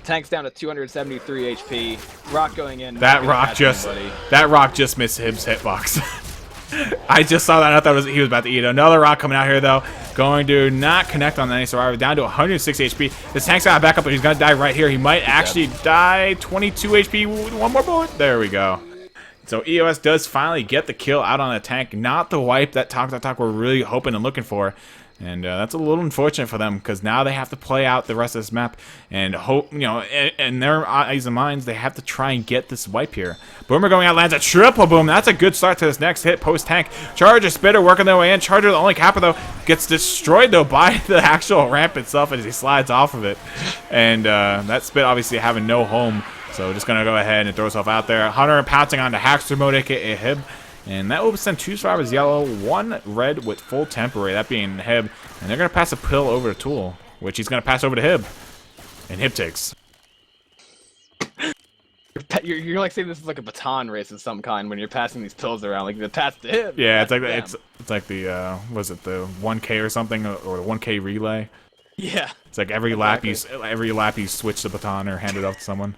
A: tank's down to 273 HP. Rock going in.
B: That rock just missed Hib's hitbox. I just saw that. I thought he was about to eat another rock coming out here, though. Going to not connect on any survivor. Down to 160 HP. This tank's got to back up, but he's going to die right here. He might actually die. 22 HP. One more bullet. There we go. So EOS does finally get the kill out on the tank. Not the wipe that Taktaktak were really hoping and looking for. And that's a little unfortunate for them, because now they have to play out the rest of this map and hope, in their eyes and minds, they have to try and get this wipe here. Boomer going out, lands a triple boom. That's a good start to this next hit post-tank. Charger, Spitter working their way in. Charger, the only capper, though, gets destroyed, though, by the actual ramp itself as he slides off of it. And that Spit obviously having no home, so just going to go ahead and throw himself out there. Hunter pouncing onto Hackster mode, aka Hib. And that will send 2 survivors yellow, 1 red with full temporary, that being Hib. And they're going to pass a pill over to Tool, which he's going to pass over to Hib. And Hib takes.
A: You're like saying this is like a baton race of some kind when you're passing these pills around, like the pass to him.
B: Yeah, it's like the was it the 1K or something, or the 1K relay?
A: Yeah.
B: It's like every lap you switch the baton or hand it off to someone.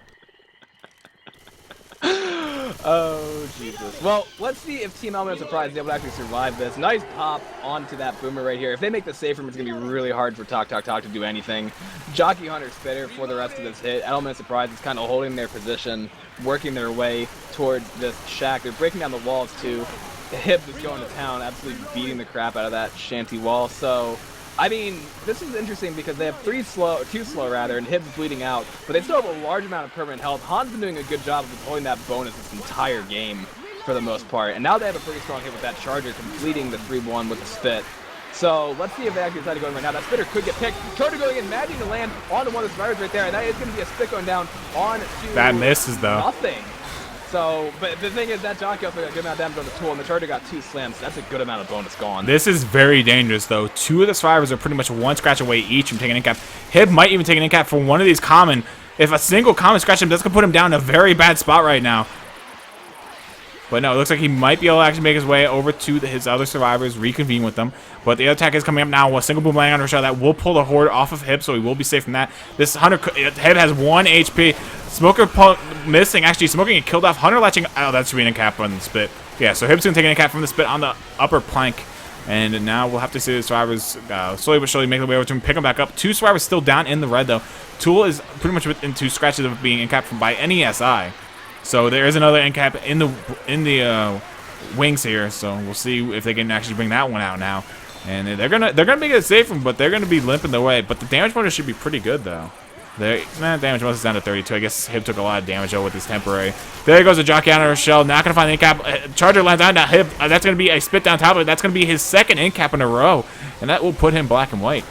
A: Oh, Jesus. Well, let's see if Team Element Surprise is able to actually survive this. Nice pop onto that boomer right here. If they make the safe room, it's going to be really hard for Taktaktak to do anything. Jockey Hunter Spitter for the rest of this hit. Element Surprise is kind of holding their position, working their way towards this shack. They're breaking down the walls, too. Hib is going to town, absolutely beating the crap out of that shanty wall. So, I mean, this is interesting because they have two slow and Hib's bleeding out, but they still have a large amount of permanent health. Han's been doing a good job of holding that bonus this entire game for the most part, and now they have a pretty strong hit with that charger completing the 3-1 with the spit. So let's see if they actually decide to go in right now. That spitter could get picked. Charger going in, managing to land onto one of the survivors right there, and that is going to be a spit going down on to
B: that misses though.
A: Nothing. So, but the thing is that Jockey also got a good amount of damage on the tool, and the Charger got 2 slams. So that's a good amount of bonus gone.
B: This is very dangerous, though. 2 of the survivors are pretty much 1 scratch away each from taking an incap. Hib might even take an incap for one of these common. If a single common scratch him, that's going to put him down in a very bad spot right now. But no, it looks like he might be able to actually make his way over to his other survivors, reconvene with them. But the other attack is coming up now. A single boom landing on Rochelle that will pull the horde off of Hib, so he will be safe from that. This Hunter, Hib has 1 HP. Smoker missing. Actually, Smoking get killed off. Hunter latching. Oh, that should be an incap on the spit. Yeah, so Hib's going to take an incap from the spit on the upper plank. And now we'll have to see the survivors slowly but surely make their way over to him, pick him back up. 2 survivors still down in the red, though. Tool is pretty much within 2 scratches of being incapped by any SI. So there is another incap in the wings here. So we'll see if they can actually bring that one out now. And they're gonna make it safe, but they're gonna be limping their way. But the damage bonus should be pretty good though. Damage bonus is down to 32. I guess Hib took a lot of damage though with his temporary. There goes the Jockey out of her shell. Not gonna find the incap. Charger lands on that Hib. That's gonna be a spit down top of it. That's gonna be his 2nd incap in a row, and that will put him black and white.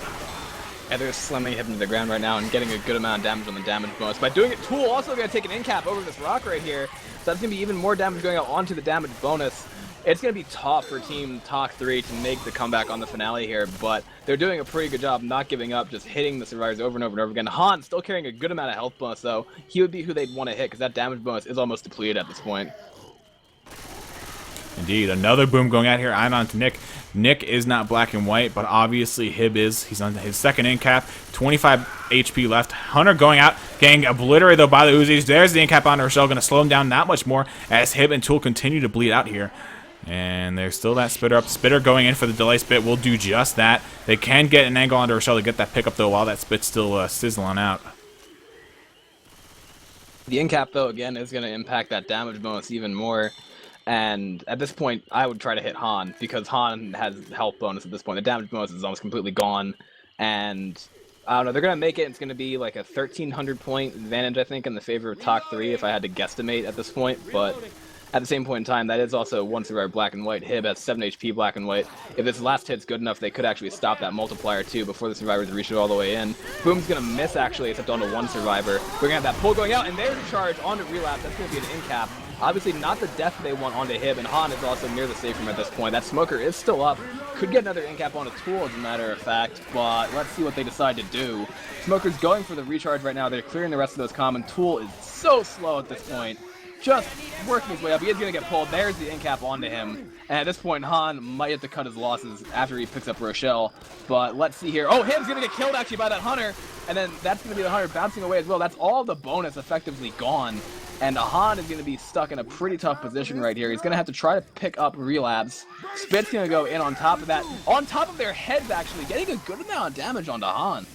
A: Yeah, they're slamming Hib into the ground right now and getting a good amount of damage on the damage bonus. By doing it, Tool also going to take an incap over this rock right here. So that's going to be even more damage going out onto the damage bonus. It's going to be tough for Team Tak3 to make the comeback on the finale here, but they're doing a pretty good job not giving up, just hitting the survivors over and over and over again. Han still carrying a good amount of health bonus, though. He would be who they'd want to hit because that damage bonus is almost depleted at this point.
B: Indeed, another boom going out here. I'm on to Nick. Nick is not black and white, but obviously Hib is. He's on his 2nd incap. 25 HP left. Hunter going out, getting obliterated though by the Uzis. There's the incap on Rochelle, going to slow him down not much more as Hib and Tool continue to bleed out here. And there's still that spitter up. Spitter going in for the delay spit will do just that. They can get an angle onto Rochelle to get that pickup though while that spit's still sizzling out.
A: The incap though again is going to impact that damage bonus even more. And at this point, I would try to hit Han, because Han has health bonus at this point. The damage bonus is almost completely gone. And, I don't know, they're going to make it. It's going to be like a 1,300 point advantage, I think, in the favor of Tak3, if I had to guesstimate at this point. But at the same point in time, that is also 1 survivor black and white. Hib has 7 HP black and white. If this last hit's good enough, they could actually stop that multiplier, too, before the survivors reach it all the way in. Boom's going to miss, actually, except onto 1 survivor. We're going to have that pull going out, and there's a charge onto relapse. That's going to be an incap. Obviously not the death they want onto Hib, and Han is also near the safe room at this point. That Smoker is still up. Could get another incap on a Tool, as a matter of fact, but let's see what they decide to do. Smoker's going for the recharge right now. They're clearing the rest of those common. Tool is so slow at this point. Just working his way up. He is going to get pulled. There's the incap onto him. And at this point, Han might have to cut his losses after he picks up Rochelle. But let's see here. Oh, Hib's going to get killed, actually, by that Hunter. And then that's going to be the Hunter bouncing away as well. That's all the bonus effectively gone. And Han is going to be stuck in a pretty tough position right here. He's going to have to try to pick up Relapse. Spit's going to go in on top of that. On top of their heads, actually. Getting a good amount of damage onto Han.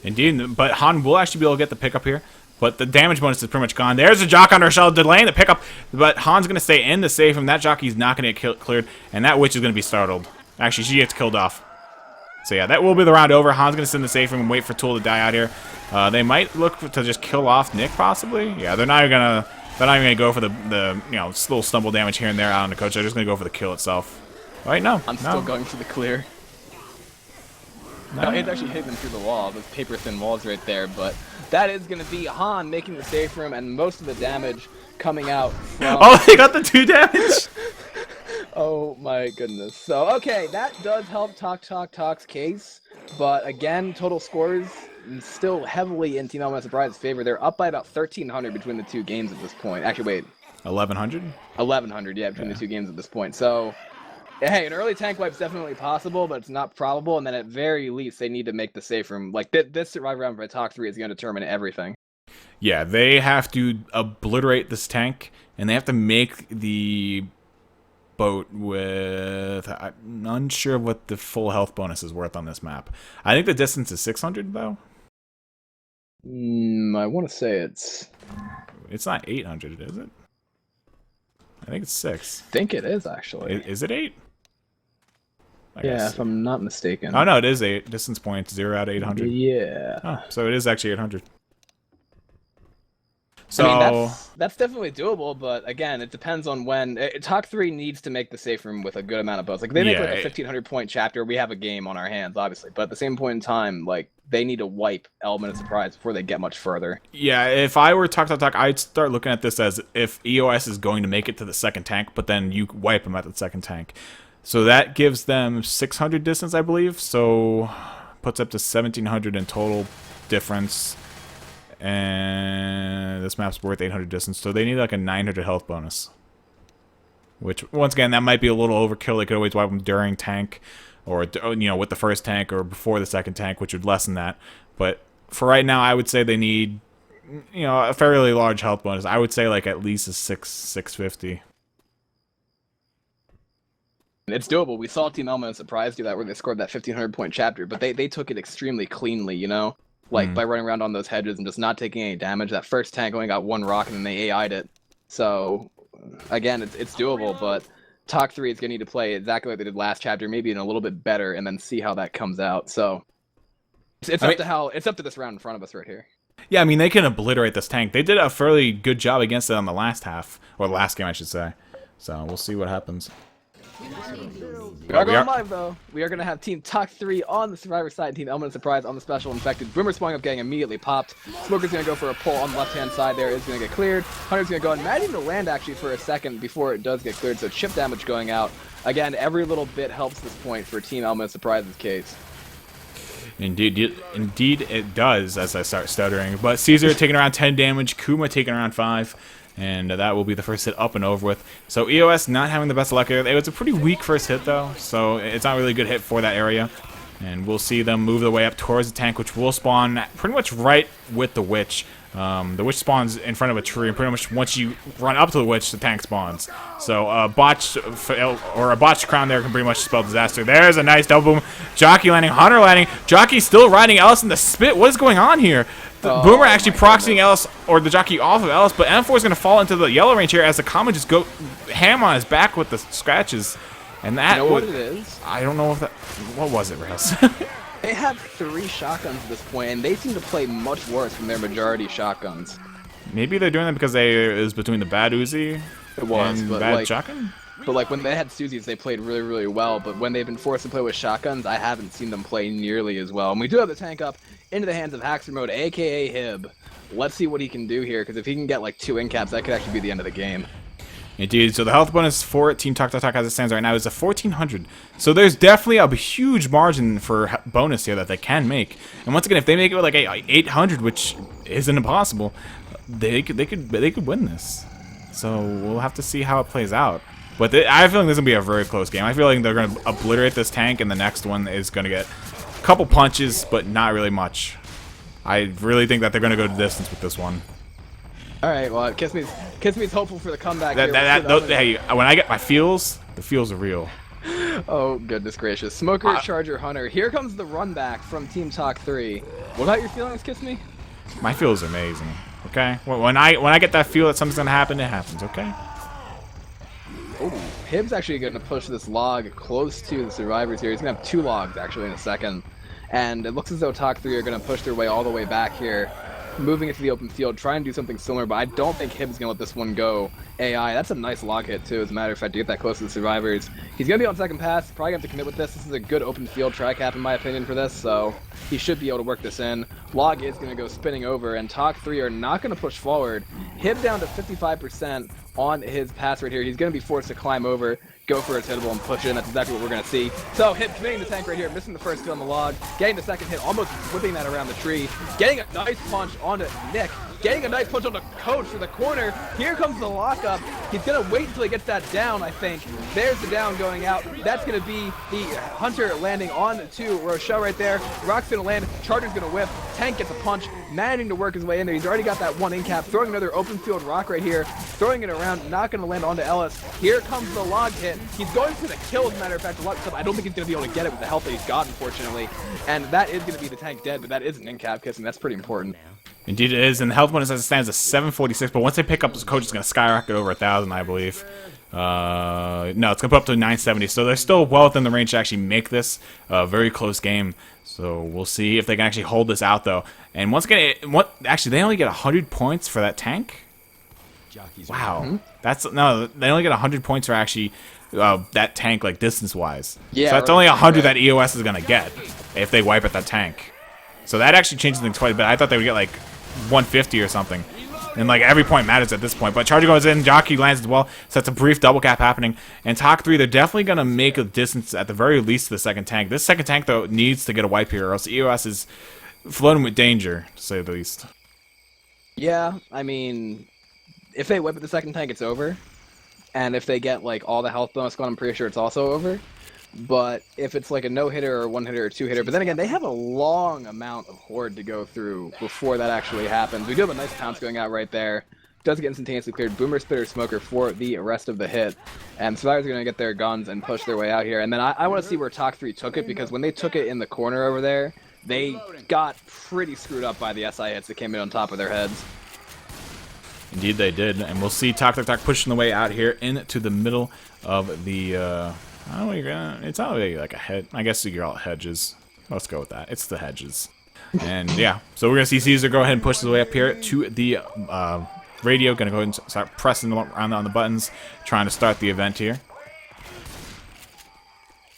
B: Indeed, but Han will actually be able to get the pickup here. But the damage bonus is pretty much gone. There's a Jock on Rochelle delaying the pickup. But Han's going to stay in the safe room. That Jockey's not going to get cleared. And that Witch is going to be startled. Actually, she gets killed off. So yeah, that will be the round over. Han's going to sit in the safe room and wait for Tool to die out here. They might look to just kill off Nick, possibly. Yeah, they're not even gonna go for the you know, little stumble damage here and there out on the coach. They're just gonna go for the kill itself. Right? No,
A: I'm still going for the clear. No, it's actually hit them through the wall. Those paper thin walls right there. But that is gonna be Han making the safe room and most of the damage coming out from.
B: Oh, they got the 2 damage.
A: Oh my goodness. So okay, that does help Taktaktak's case. But again, total scores still heavily in Team Element Surprise's favor. They're up by about 1,300 between the two games at this point. Actually, wait.
B: 1,100?
A: 1,100, yeah, between the two games at this point. So, hey, an early tank wipe's definitely possible, but it's not probable. And then at very least, they need to make the safe room. Like, this survivor round by Talk 3 is going to determine everything.
B: Yeah, they have to obliterate this tank, and they have to make the boat with... I'm unsure what the full health bonus is worth on this map. I think the distance is 600, though.
A: I want to say it's...
B: It's not 800, is it? I think it's 6.
A: I think it is, actually.
B: Is it 8? I
A: yeah,
B: guess.
A: if I'm not mistaken.
B: Oh, no, it is 8. Distance points, 0 out of 800.
A: Yeah.
B: Oh, so it is actually 800. So,
A: I mean, that's definitely doable, but again, it depends on when. Talk 3 needs to make the safe room with a good amount of boats. Like, they make like a 1,500 point chapter, we have a game on our hands, obviously. But at the same point in time, like, they need to wipe Element of Surprise before they get much further.
B: Yeah, if I were Taktaktak, I'd start looking at this as if EOS is going to make it to the second tank, but then you wipe them at the second tank. So that gives them 600 distance, I believe. So puts up to 1,700 in total difference. And this map's worth 800 distance, so they need like a 900 health bonus. Which, once again, that might be a little overkill. They could always wipe them during tank, or with the first tank, or before the second tank, which would lessen that. But for right now, I would say they need, a fairly large health bonus. I would say like at least a 650.
A: It's doable. We saw Team Element Surprise do that, where they scored that 1,500 point chapter, but they took it extremely cleanly, Like, by running around on those hedges and just not taking any damage. That first tank only got 1 rock, and then they AI'd it. So, again, it's doable, but Talk 3 is going to need to play exactly like they did last chapter, maybe even a little bit better, and then see how that comes out. So, it's up to this round in front of us right here.
B: Yeah, I mean, they can obliterate this tank. They did a fairly good job against it on the last half, or the last game, I should say. So, we'll see what happens.
A: We are going live, though. We are going to have Team Talk 3 on the Survivor side, and Team Element Surprise on the Special Infected. Boomer spawning up getting immediately popped. Smoker's going to go for a pull on the left-hand side there. Is going to get cleared. Hunter's going to go and might even land, actually, for a second before it does get cleared, so chip damage going out. Again, every little bit helps this point for Team Element Surprise's case.
B: Indeed it does, as I start stuttering. But Caesar taking around 10 damage, Kuma taking around 5. And that will be the first hit up and over with. So EOS not having the best luck here. It was a pretty weak first hit, though. So it's not really a good hit for that area. And we'll see them move their way up towards the tank, which will spawn pretty much right with the witch. The witch spawns in front of a tree, and pretty much once you run up to the witch, the tank spawns. So a botched crown there can pretty much spell disaster. There's a nice double boom. Jockey landing, Hunter landing. Jockey still riding Ellis in the spit. What is going on here? The Boomer actually proxying Ellis, or the Jockey off of Ellis, but M4 is going to fall into the yellow range here as the Comet just go ham on his back with the scratches. And that
A: what it is?
B: I don't know if that... What was it, Rez?
A: They have 3 shotguns at this point, and they seem to play much worse from their majority shotguns.
B: Maybe they're doing that because it was between the bad Uzi and bad shotgun?
A: But like when they had Suzies, they played really, really well. But when they've been forced to play with shotguns, I haven't seen them play nearly as well. And we do have the tank up into the hands of Haxer Mode, aka Hib. Let's see what he can do here, because if he can get like 2 incaps, that could actually be the end of the game.
B: Indeed. So the health bonus for Team Taktaktak as it stands right now is a 1,400. So there's definitely a huge margin for bonus here that they can make. And once again, if they make it with like 800, which isn't impossible, they could win this. So we'll have to see how it plays out. But I have a feeling this is going to be a very close game. I feel like they're going to obliterate this tank, and the next one is going to get a couple punches, but not really much. I really think that they're going to go the distance with this one.
A: All right, well, Kiss Me's hopeful for the comeback here.
B: Hey, when I get my feels, the feels are real.
A: Oh, goodness gracious. Smoker, Charger, Hunter. Here comes the run back from Team Talk 3. What about your feelings, Kiss Me?
B: My feels are amazing, okay? When I get that feel that something's going to happen, it happens, okay?
A: Oh, Hib's actually going to push this log close to the survivors here. He's going to have 2 logs, actually, in a second. And it looks as though Talk 3 are going to push their way all the way back here, moving into the open field, try and do something similar, but I don't think Hib's going to let this one go AI. That's a nice log hit, too, as a matter of fact, to get that close to the survivors. He's going to be on second pass, probably going to have to commit with this. This is a good open field tri-cap, in my opinion, for this, so he should be able to work this in. Log is going to go spinning over, and Talk 3 are not going to push forward. Hib down to 55%, on his pass right here. He's going to be forced to climb over, go for his hittable, and push in. That's exactly what we're going to see. So, hit committing the tank right here, missing the first hit on the log, getting the second hit, almost whipping that around the tree, getting a nice punch onto Nick, getting a nice punch on the coach for the corner. Here comes the lockup. He's going to wait until he gets that down, I think. There's the down going out. That's going to be the Hunter landing on to Rochelle right there. Rock's going to land. Charger's going to whip. Tank gets a punch, managing to work his way in there. He's already got that one in cap, throwing another open field rock right here, throwing it around, not going to land onto Ellis. Here comes the log hit. He's going for the kill, as a matter of fact. I don't think he's going to be able to get it with the health that he's got, unfortunately. And that is going to be the tank dead, but that is an in cap kiss, and that's pretty important.
B: Indeed it is, and the health bonus as it stands is 746, but once they pick up this coach, it's going to skyrocket over 1,000, I believe. No, it's going to put up to 970, so they're still well within the range to actually make this a very close game. So we'll see if they can actually hold this out, though. And once again, actually, they only get 100 points for that tank? Wow. No, they only get 100 points for actually that tank, like, distance-wise. Yeah, so that's only 100 that EOS is going to get if they wipe at that tank. So that actually changes things quite a bit. I thought they would get, like, 150 or something. And, like, every point matters at this point. But Charger goes in, Jockey lands as well, so that's a brief double cap happening. And Talk 3, they're definitely going to make a distance at the very least to the second tank. This second tank, though, needs to get a wipe here, or else EOS is floating with danger, to say the least.
A: Yeah, I mean, if they whip at the second tank, it's over. And if they get, like, all the health bonus going, I'm pretty sure it's also over. But if it's like a no-hitter or one-hitter or two-hitter, but then again, they have a long amount of Horde to go through before that actually happens. We do have a nice pounce going out right there. Does get instantaneously cleared. Boomer, Spitter, Smoker for the rest of the hit. And Survivors are going to get their guns and push their way out here. And then I want to see where Talk 3 took it, because when they took it in the corner over there, they got pretty screwed up by the SI hits that came in on top of their heads.
B: Indeed they did. And we'll see Taktaktak pushing the way out here into the middle of the... it's not really like a hedge. I guess you call it hedges. Let's go with that. It's the hedges. And yeah, so we're going to see Caesar go ahead and push his way up here to the radio. Going to go ahead and start pressing around on the buttons, trying to start the event here.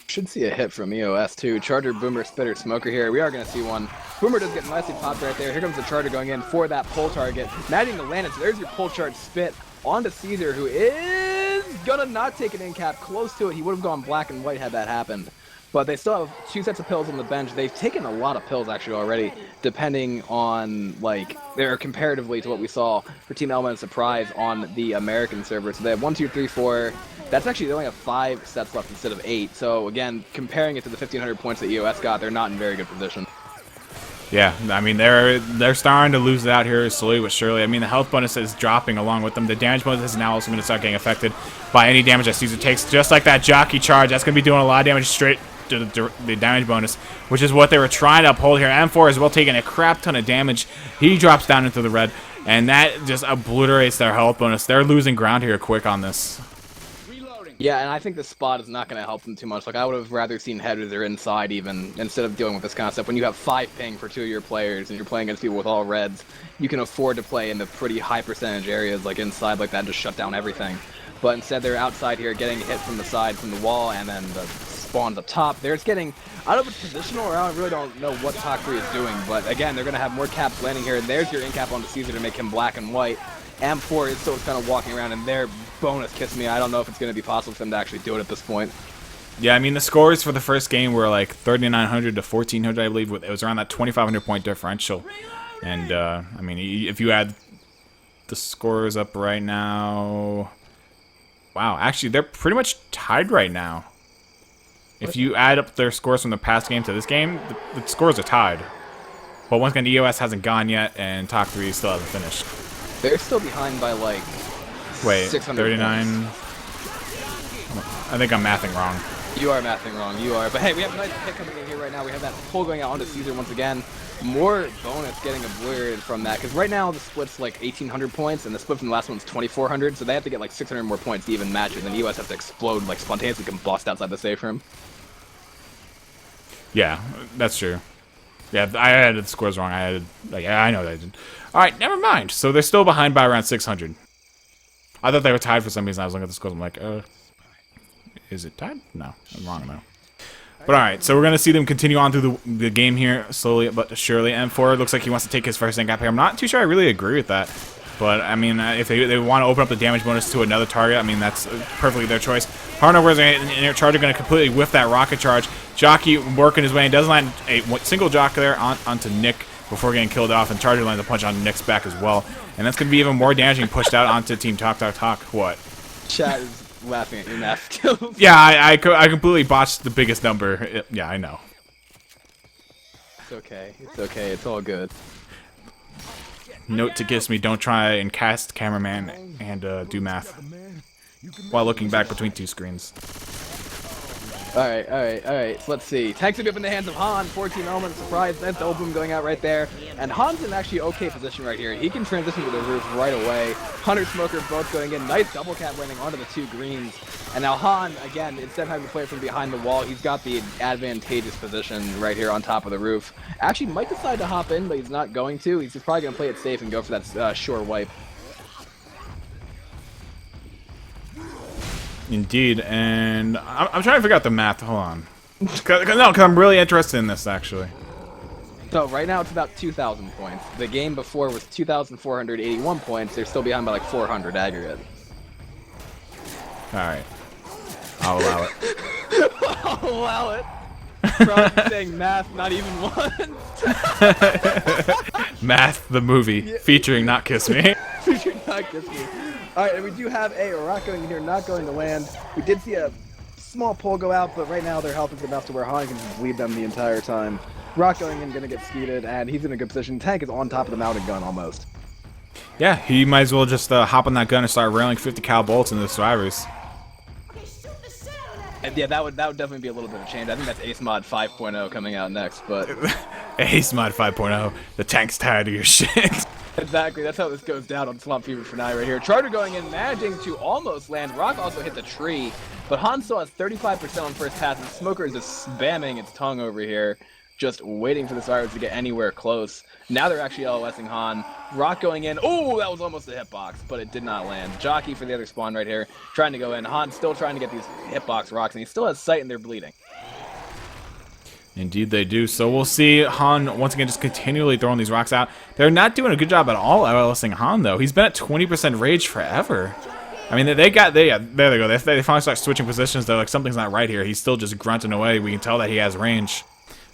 A: Should see a hit from EOS too. Charger, Boomer, Spitter, Smoker here. We are going to see one. Boomer does get nicely popped right there. Here comes the Charger going in for that pull target. Managing to land it. So there's your pull charge spit onto Caesar, who is gonna not take an in cap. Close to it. He would have gone black and white had that happened. But they still have 2 sets of pills on the bench. They've taken a lot of pills actually already, depending on, like, they're comparatively to what we saw for Team Element Surprise on the American server. So they have 1, 2, 3, 4. That's actually, they only have 5 sets left instead of 8. So again, comparing it to the 1,500 points that EOS got, they're not in very good position.
B: Yeah, I mean, they're starting to lose it out here slowly but surely. I mean, the health bonus is dropping along with them. The damage bonus is now also going to start getting affected by any damage that Caesar takes. Just like that Jockey charge, that's going to be doing a lot of damage straight to the damage bonus, which is what they were trying to uphold here. M4 is well taking a crap ton of damage. He drops down into the red, and that just obliterates their health bonus. They're losing ground here quick on this.
A: Yeah, and I think the spot is not going to help them too much. Like, I would have rather seen headers or inside even, instead of dealing with this concept. When you have 5 ping for 2 of your players and you're playing against people with all reds, you can afford to play in the pretty high percentage areas like inside like that and just shut down everything. But instead they're outside here getting hit from the side, from the wall, and then the spawn's up top. They're just getting out of a positional around. I really don't know what Talk 3 is doing, but again, they're going to have more caps landing here, and there's your in-cap onto Caesar to make him black and white. M4 is still kind of walking around, and their bonus kiss me. I don't know if it's going to be possible for them to actually do it at this point.
B: Yeah, I mean, the scores for the first game were like 3,900 to 1,400, I believe. It was around that 2,500 point differential. And, I mean, if you add the scores up right now... Wow, actually, they're pretty much tied right now. If you add up their scores from the past game to this game, the scores are tied. But once again, EOS hasn't gone yet, and Talk 3 still hasn't finished.
A: They're still behind by, like,
B: wait,
A: 600
B: 39...
A: points.
B: I think I'm mathing wrong.
A: You are mathing wrong, you are. But hey, we have a nice pick coming in here right now. We have that pull going out onto Caesar once again. More bonus getting obliterated from that, because right now the split's like 1,800 points, and the split from the last one's 2,400, so they have to get like 600 more points to even match it, and then EOS has to explode, like spontaneously combust outside the safe room.
B: Yeah, that's true. Yeah, I added the scores wrong. I know that I did. Alright, never mind. So they're still behind by around 600. I thought they were tied for some reason. I was looking at the scores. I'm like, is it tied? No, I'm wrong though. But alright, so we're going to see them continue on through the game here, slowly but surely. M4 looks like he wants to take his first in-cap here. I'm not too sure I really agree with that. But, I mean, if they want to open up the damage bonus to another target, I mean, that's perfectly their choice. Harnover's Charger going to completely whiff that rocket charge. Jockey working his way and doesn't land a single jock there onto Nick before getting killed off, and Charger lands a punch on Nick's back as well. And that's going to be even more damaging, pushed out onto Team Taktaktak. What?
A: Chat is laughing at your math skills.
B: Yeah, I completely botched the biggest number. Yeah, I know.
A: It's okay. It's okay. It's all good.
B: Note to Kiss Me, don't try and cast cameraman and do math while looking back between two screens.
A: Alright. So let's see. Tank's gonna be up in the hands of Han. 14 Element, surprise. That's the boom going out right there. And Han's in actually okay position right here. He can transition to the roof right away. Hunter Smoker both going in. Nice double cap landing onto the two greens. And now Han, again, instead of having to play from behind the wall, he's got the advantageous position right here on top of the roof. Actually might decide to hop in, but he's not going to. He's probably going to play it safe and go for that sure wipe.
B: Indeed, and I'm trying to figure out the math. Hold on. Because I'm really interested in this, actually.
A: So right now it's about 2,000 points. The game before was 2,481 points. They're still behind by like 400 aggregate.
B: Alright. I'll allow it.
A: I'll allow it. Probably saying math not even once.
B: Math, the movie, featuring Not Kiss Me.
A: Featuring Not Kiss Me. Alright, and we do have a rock going in here, not going to land. We did see a small pull go out, but right now their health is enough to where Han can just bleed them the entire time. Rock going in, gonna get skeeted, and he's in a good position. Tank is on top of the mounted gun almost.
B: Yeah, he might as well just hop on that gun and start railing 50 cal bolts into the survivors.
A: And yeah, that would definitely be a little bit of change. I think that's Ace Mod 5.0 coming out next, but
B: Ace Mod 5.0, the tank's tired of your shit.
A: Exactly, that's how this goes down on Swamp Fever for now right here. Charter going in, managing to almost land. Rock also hit the tree, but Han still has 35% on first pass, and Smoker is just spamming its tongue over here, just waiting for the Cyrus to get anywhere close. Now they're actually LOSing Han. Rock going in. Oh, that was almost a hitbox, but it did not land. Jockey for the other spawn right here, trying to go in. Han still trying to get these hitbox rocks, and he still has sight and they're bleeding.
B: Indeed they do. So we'll see Han once again just continually throwing these rocks out. They're not doing a good job at all LLSing Han though. He's been at 20% rage forever. I mean, there they go. They finally start switching positions. They're like, something's not right here. He's still just grunting away. We can tell that he has range.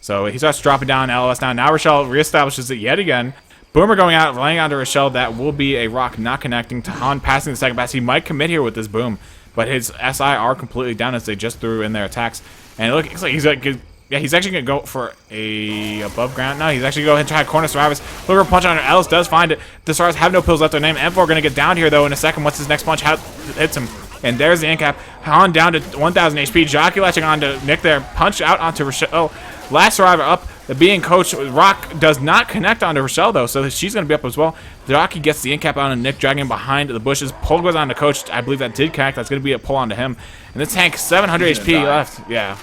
B: So he starts dropping down LOS down. Now Rochelle reestablishes it yet again. Boomer going out, laying onto Rochelle. That will be a rock not connecting to Han, passing the second pass. He might commit here with this boom, but his SI are completely down as they just threw in their attacks. And it looks like he's like, yeah, he's actually going to go for a above ground. No, he's actually going to try to corner Survivors. Look for a punch on her. Ellis does find it. The Survivors have no pills left to their name. M4 going to get down here, though, in a second once his next punch hits him. And there's the end cap. Han down to 1,000 HP. Jockey latching on to Nick there. Punch out onto Rochelle. Last Survivor up. The being coach. Rock does not connect onto Rochelle, though, so she's going to be up as well. Jockey gets the end cap on Nick, dragging him behind the bushes. Pull goes on to Coach. I believe that did connect. That's going to be a pull onto him. And this tank, 700 HP left. Yeah.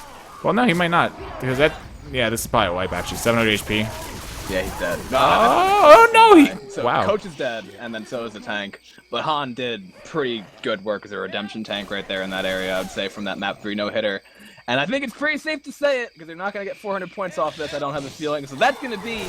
B: Well, no, he might not. Because that... Yeah, this is probably a wipe, actually. 700 HP.
A: Yeah, he's dead.
B: Oh, no!
A: So
B: wow.
A: Coach is dead, and then so is the tank. But Han did pretty good work as a redemption tank right there in that area, I would say, from that map 3 no-hitter. And I think it's pretty safe to say it, because they're not going to get 400 points off this, I don't have the feeling. So that's going to be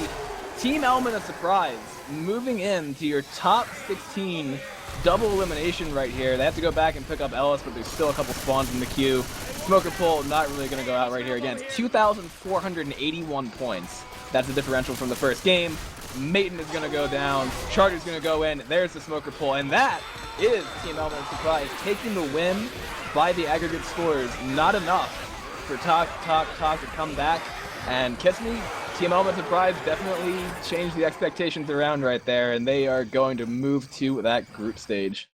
A: Team Element of Surprise, moving into your top 16 double elimination right here. They have to go back and pick up Ellis, but there's still a couple spawns in the queue. Smoker Pull not really going to go out right here again. It's 2,481 points. That's the differential from the first game. Maiden is going to go down. Charter's going to go in. There's the Smoker Pull. And that is Team Element of Surprise taking the win by the aggregate scores. Not enough for Taktaktak to come back and kiss me. Team Element of Surprise definitely changed the expectations around right there, and they are going to move to that group stage.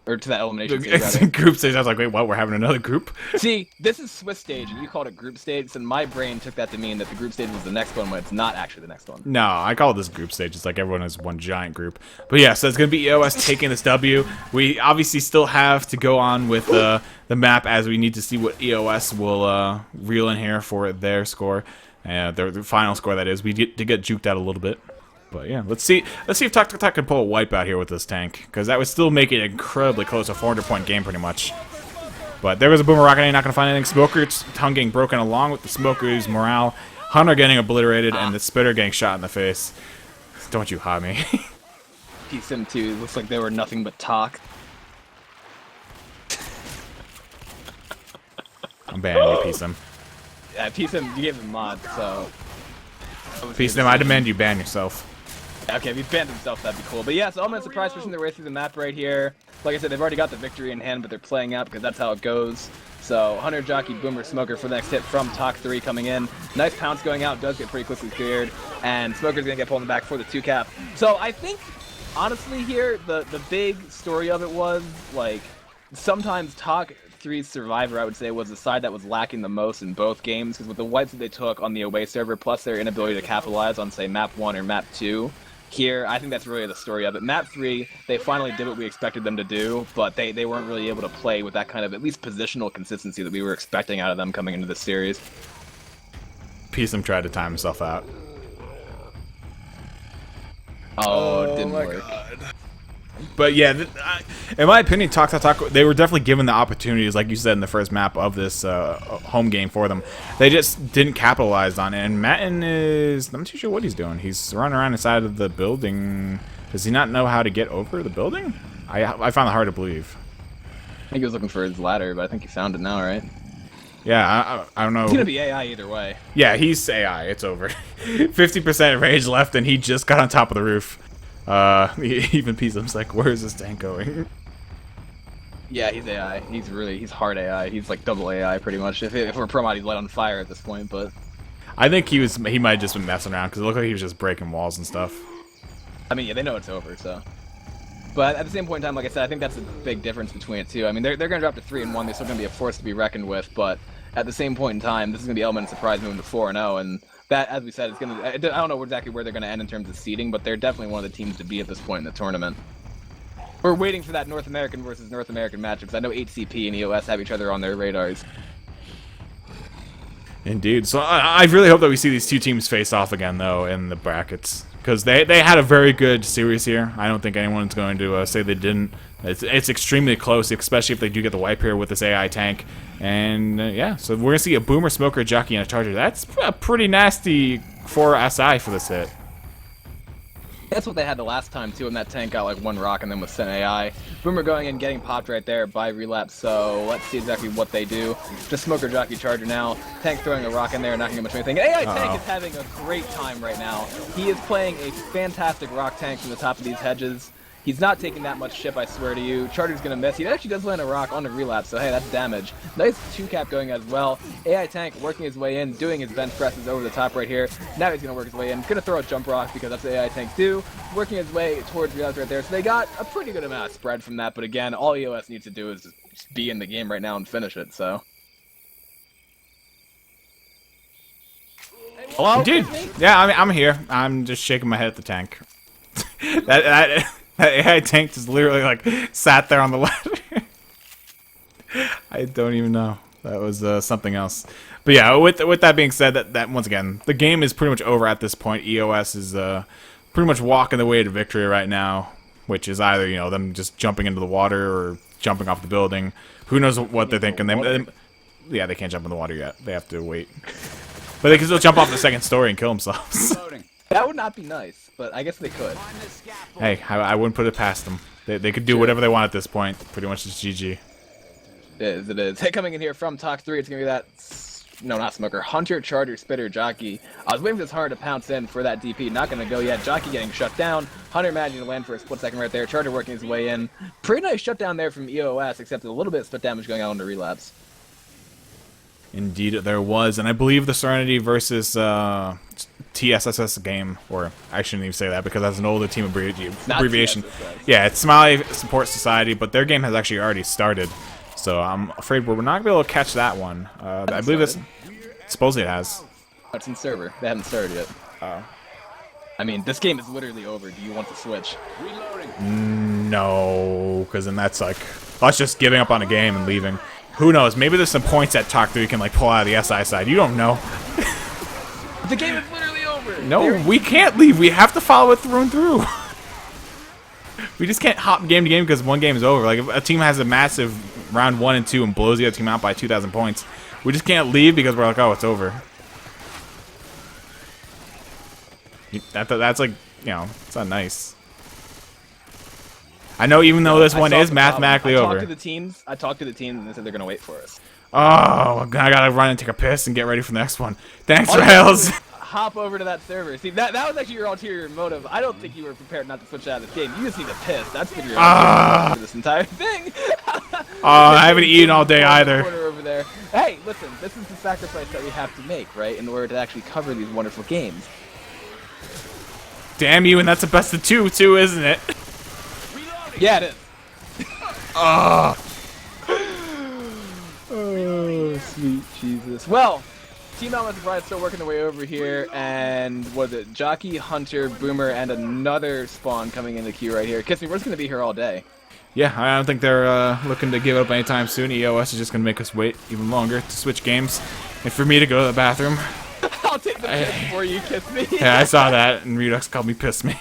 A: Or to that elimination stage, rather.
B: Group stage, I was like, wait, what? We're having another group?
A: See, this is Swiss stage, and you called it group stage, and my brain took that to mean that the group stage was the next one, when it's not actually the next one.
B: No, I call this group stage. It's like everyone is one giant group. But yeah, so it's going to be EOS taking this W. We obviously still have to go on with the map, as we need to see what EOS will reel in here for their score. Their final score, that is. We did get juked out a little bit. But yeah, let's see if Taktaktak can pull a wipe out here with this tank, because that would still make it incredibly close, a 400-point game pretty much. But there was a Boomer Rocket, not going to find anything. Smoker's tongue getting broken along with the Smoker's morale. Hunter getting obliterated, and the Spitter getting shot in the face. Don't you hot me.
A: P-Sim 2 looks like they were nothing but talk.
B: I'm banning you, P-Sim.
A: Yeah, P-Sim, you gave him mod, so...
B: P-Sim, I demand you ban yourself.
A: Okay, if he banned himself, that'd be cool. But yeah, so Element Surprise pushing their way through the map right here. Like I said, they've already got the victory in hand, but they're playing out because that's how it goes. So Hunter, Jockey, Boomer, Smoker for the next hit from Taktaktak coming in. Nice pounce going out, does get pretty quickly cleared. And Smoker's going to get pulled in the back for the 2-cap. So I think, honestly here, the big story of it was, like, sometimes Taktaktak's Survivor, I would say, was the side that was lacking the most in both games. Because with the wipes that they took on the away server, plus their inability to capitalize on, say, map 1 or map 2, here, I think that's really the story of it. Map 3, they finally did what we expected them to do, but they weren't really able to play with that kind of, at least, positional consistency that we were expecting out of them coming into this series.
B: P-Sim tried to time himself out.
A: Oh, it didn't work.
B: God. But yeah, in my opinion, Taktaktak, they were definitely given the opportunities, like you said in the first map of this home game for them. They just didn't capitalize on it. And Matin is, I'm not too sure what he's doing. He's running around inside of the building. Does he not know how to get over the building? I find it hard to believe.
A: I think he was looking for his ladder, but I think he found it now, right?
B: Yeah, I don't know.
A: He's gonna be AI either way.
B: Yeah, he's AI. It's over. 50% rage left, and he just got on top of the roof. Even P-Sim's like, where is this tank going?
A: Yeah, he's AI. He's hard AI. He's like double AI pretty much. If we're pro mod, he's light on fire at this point, but...
B: I think he might have just been messing around, because it looked like he was just breaking walls and stuff.
A: I mean, yeah, they know it's over, so... But at the same point in time, like I said, I think that's a big difference between it two. I mean, they're gonna drop to 3-1, they're still gonna be a force to be reckoned with, but at the same point in time, this is gonna be Element Surprise moving to 4-0, and that, as we said, is gonna... I don't know exactly where they're gonna end in terms of seeding, but they're definitely one of the teams to be at this point in the tournament. We're waiting for that North American versus North American matchup, because I know HCP and EOS have each other on their radars.
B: Indeed. So I really hope that we see these two teams face off again, though, in the brackets. Because they had a very good series here. I don't think anyone's going to say they didn't. It's extremely close, especially if they do get the wipe here with this AI tank. And, yeah, so we're going to see a Boomer, Smoker, Jockey, and a Charger. That's a pretty nasty 4 SI for this hit.
A: That's what they had the last time, too, when that tank got, like, 1 rock and then was sent AI. Boomer going in, getting popped right there by Relapse, so let's see exactly what they do. Just Smoker, Jockey, Charger now. Tank throwing a rock in there, not getting much of anything. AI Tank is having a great time right now. He is playing a fantastic rock tank from the top of these hedges. He's not taking that much ship, I swear to you. Charger's gonna miss. He actually does land a rock on the Relapse, so hey, that's damage. Nice 2-cap going as well. AI Tank working his way in, doing his bench presses over the top right here. Now he's gonna work his way in. Gonna throw a jump rock because that's what AI Tanks do. Working his way towards Relapse right there. So they got a pretty good amount of spread from that, but again, all EOS needs to do is just be in the game right now and finish it, so.
B: Hello? Dude, yeah, I'm here. I'm just shaking my head at the tank. that AI tank just literally like sat there on the ladder. I don't even know. That was something else. But yeah, with that being said, that once again, the game is pretty much over at this point. EOS is pretty much walking the way to victory right now, which is either, you know, them just jumping into the water or jumping off the building. Who knows what they're thinking? Yeah, they can't jump in the water yet. They have to wait. But they can still jump off the second story and kill themselves.
A: That would not be nice, but I guess they could.
B: Hey, I wouldn't put it past them. They could do whatever they want at this point. Pretty much just GG.
A: It is. Hey, coming in here from Talk 3, it's going to be that... No, not Smoker. Hunter, Charger, Spitter, Jockey. I was waiting for this hard to pounce in for that DP. Not going to go yet. Jockey getting shut down. Hunter managing to land for a split second right there. Charger working his way in. Pretty nice shutdown there from EOS, except a little bit of split damage going on into Relapse.
B: Indeed, there was. And I believe the Serenity versus TSSS game, or I shouldn't even say that because that's an older team abbreviation. Yeah, it's Smiley Support Society, but their game has actually already started. So I'm afraid we're not going to be able to catch that one. I believe it's... Supposedly it has.
A: It's in server. They haven't started yet. I mean, this game is literally over. Do you want to switch?
B: No, because then that's like... Us just giving up on a game and leaving. Who knows? Maybe there's some points that Talk 3 can like pull out of the SI side. You don't know.
A: The game is literally over.
B: No, we can't leave. We have to follow it through and through. We just can't hop game to game because one game is over. Like if a team has a massive round 1 and 2 and blows the other team out by 2,000 points, we just can't leave because we're like, oh, it's over. That's like, you know, it's not nice. I know even though this one is
A: I
B: mathematically
A: talked
B: over.
A: to the teams. I talked to the teams and they said they're gonna wait for us.
B: Oh, I gotta run and take a piss and get ready for the next one. Thanks, Rails.
A: Hop over to that server. See, that was actually your ulterior motive. I don't think you were prepared not to switch out of this game. You just need to piss. That's been your ulterior motive for this entire thing.
B: I haven't eaten all day either.
A: Over there. Hey, listen, this is the sacrifice that we have to make, right, in order to actually cover these wonderful games.
B: Damn you, and that's a best of two, too, isn't it?
A: Yeah, it is.
B: Oh,
A: sweet Jesus. Well, Team Element Surprise still working their way over here, and was it Jockey, Hunter, Boomer, and another spawn coming in the queue right here. Kiss me, we're just gonna be here all day.
B: yeah, I don't think they're looking to give up anytime soon. EOS is just gonna make us wait even longer to switch games, and for me to go to the bathroom.
A: I'll take the piss before you kiss me.
B: Yeah, I saw that, and Redux called me piss me.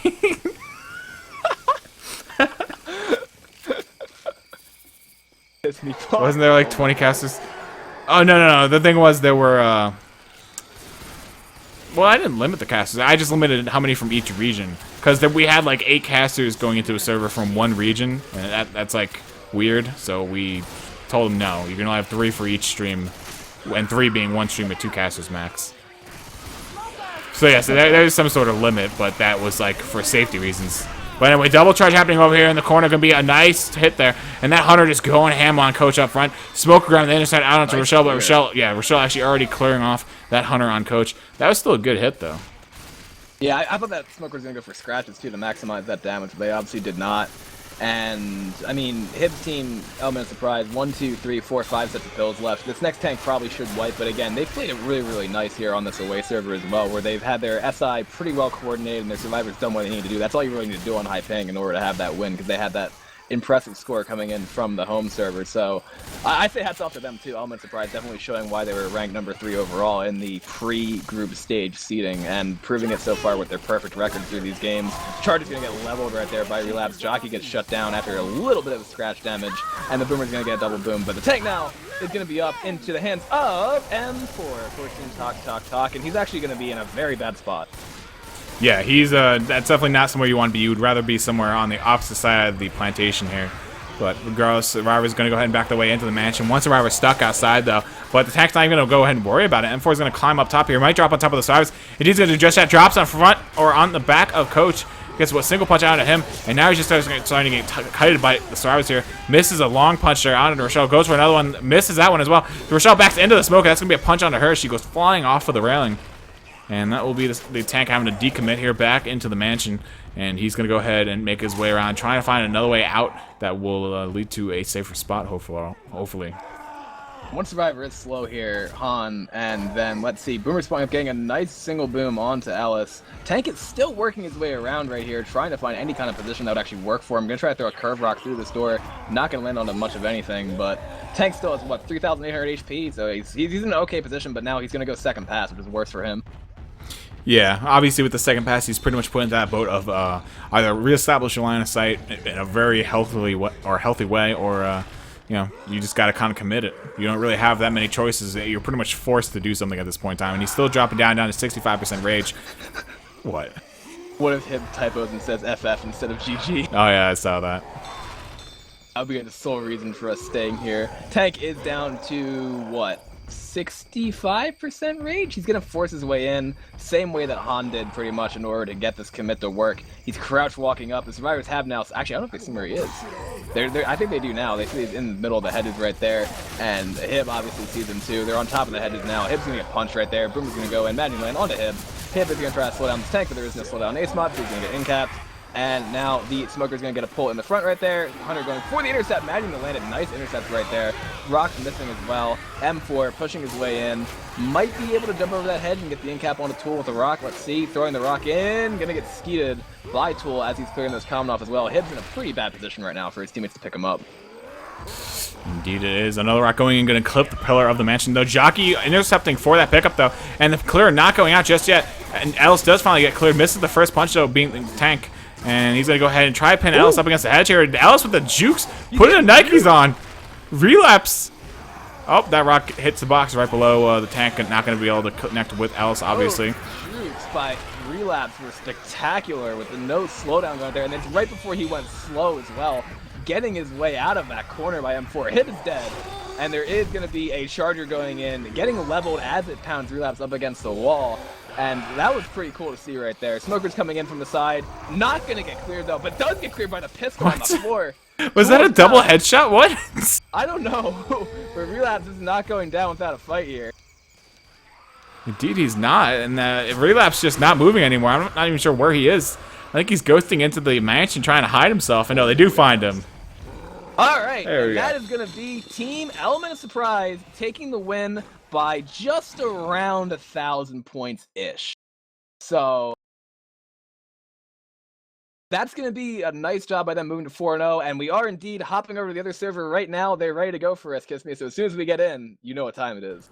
A: Kiss me.
B: Wasn't there like 20 casters? Oh, no. The thing was there were, well, I didn't limit the casters. I just limited how many from each region. Because we had like 8 casters going into a server from one region. And that's like weird. So we told them no. You can only have 3 for each stream. And 3 being one stream with 2 casters max. So yeah, so there's some sort of limit. But that was like for safety reasons. But anyway, double charge happening over here in the corner. Going to be a nice hit there. And that Hunter just going ham on Coach up front. Smoke around the inside out onto Rochelle. But Rochelle actually already clearing off that Hunter on Coach. That was still a good hit, though.
A: Yeah, I thought that Smoker was going to go for scratches, too, to maximize that damage. But they obviously did not. And, I mean, Hib's team, Element of Surprise, 1, 2, 3, 4, 5 sets of pills left. This next tank probably should wipe, but again, they played it really nice here on this away server as well, where they've had their SI pretty well coordinated and their survivors done what they need to do. That's all you really need to do on high ping in order to have that win, because they had that impressive score coming in from the home server. So I say hats off to them too. Element Surprise definitely showing why they were ranked number 3 overall in the pre-group stage seeding and proving it so far with their perfect record through these games. Charge is going to get leveled right there by Relapse. Jockey gets shut down after a little bit of scratch damage, and the Boomer's going to get a double boom. But the tank now is going to be up into the hands of M4, Taktaktak, and he's actually going to be in a very bad spot.
B: Yeah, he's that's definitely not somewhere you want to be. You would rather be somewhere on the opposite side of the plantation here. But regardless, Survivor's going to go ahead and back the way into the mansion. One Survivor's stuck outside, though. But the tank's not even going to go ahead and worry about it. M4 is going to climb up top here. Might drop on top of the Survivors. And he's going to do just that. Drops on front or on the back of Coach. Gets a single punch out of him. And now he's just starting to get kited by the Survivors here. Misses a long punch there onto Rochelle. Goes for another one. Misses that one as well. Rochelle backs into the smoke. That's going to be a punch onto her. She goes flying off of the railing. And that will be the tank having to decommit here back into the mansion. And he's going to go ahead and make his way around, trying to find another way out that will lead to a safer spot, hopefully.
A: One Survivor is slow here, Han, and then let's see, Boomer spawning up, getting a nice single boom onto Alice. Tank is still working his way around right here, trying to find any kind of position that would actually work for him. Going to try to throw a curve rock through this door. Not going to land on much of anything, but Tank still has, what, 3,800 HP, so he's in an okay position, but now he's going to go second pass, which is worse for him.
B: Yeah, obviously with the second pass, he's pretty much put into that boat of either reestablish your line of sight in a very healthy way, or you know, you just got to kind of commit it. You don't really have that many choices. You're pretty much forced to do something at this point in time, and he's still dropping down to 65% rage. What?
A: What if Hib typos and says FF instead of GG?
B: Oh yeah, I saw that.
A: That'll be the sole reason for us staying here. Tank is down to, what, 65% rage? He's going to force his way in, same way that Han did pretty much in order to get this commit to work. He's crouch walking up. The Survivors have now, actually I don't know if they see where he is. I think they do now. They see he's in the middle of the hedges right there, and Hib obviously sees him too. They're on top of the hedges now. Hib's going to get punched right there. Boomer's going to go in, Madden land onto Hib. Hib is going to try to slow down this tank, but there is no slow down ace mod, so he's going to get in-capped. And now the Smoker's going to get a pull in the front right there. Hunter going for the intercept. Madden landed nice intercepts right there. Rock missing as well. M4 pushing his way in. Might be able to jump over that hedge and get the in-cap on a Tool with the rock. Let's see. Throwing the rock in. Going to get skeeted by Tool as he's clearing this common off as well. Hib's in a pretty bad position right now for his teammates to pick him up.
B: Indeed it is. Another rock going in, going to clip the pillar of the mansion, though. Jockey intercepting for that pickup, though. And the clear not going out just yet. And Alice does finally get cleared. Misses the first punch, though, being the tank. And he's going to go ahead and try to pin Alice up against the hedge here. Alice with the jukes, putting the Nikes on. Relapse. Oh, that rock hits the box right below the tank, and not going to be able to connect with Alice, obviously.
A: Troops by Relapse were spectacular with the no slowdown going there, and it's right before he went slow as well, getting his way out of that corner by M4. Hit is dead, and there is going to be a charger going in, getting leveled as it pounds Relapse up against the wall. And that was pretty cool to see right there. Smoker's coming in from the side. Not going to get cleared, though, but does get cleared by the pistol on the floor.
B: Was that a double headshot? What?
A: I don't know, but Relapse is not going down without a fight here.
B: Indeed, he's not. And Relapse just not moving anymore. I'm not even sure where he is. I think he's ghosting into the mansion trying to hide himself. And no, they do find him.
A: All right,
B: and
A: that is going to be Team Element of Surprise taking the win by just around 1,000 points-ish. So that's going to be a nice job by them moving to 4-0, and we are indeed hopping over to the other server right now. They're ready to go for us, Kiss Me. So as soon as we get in, you know what time it is.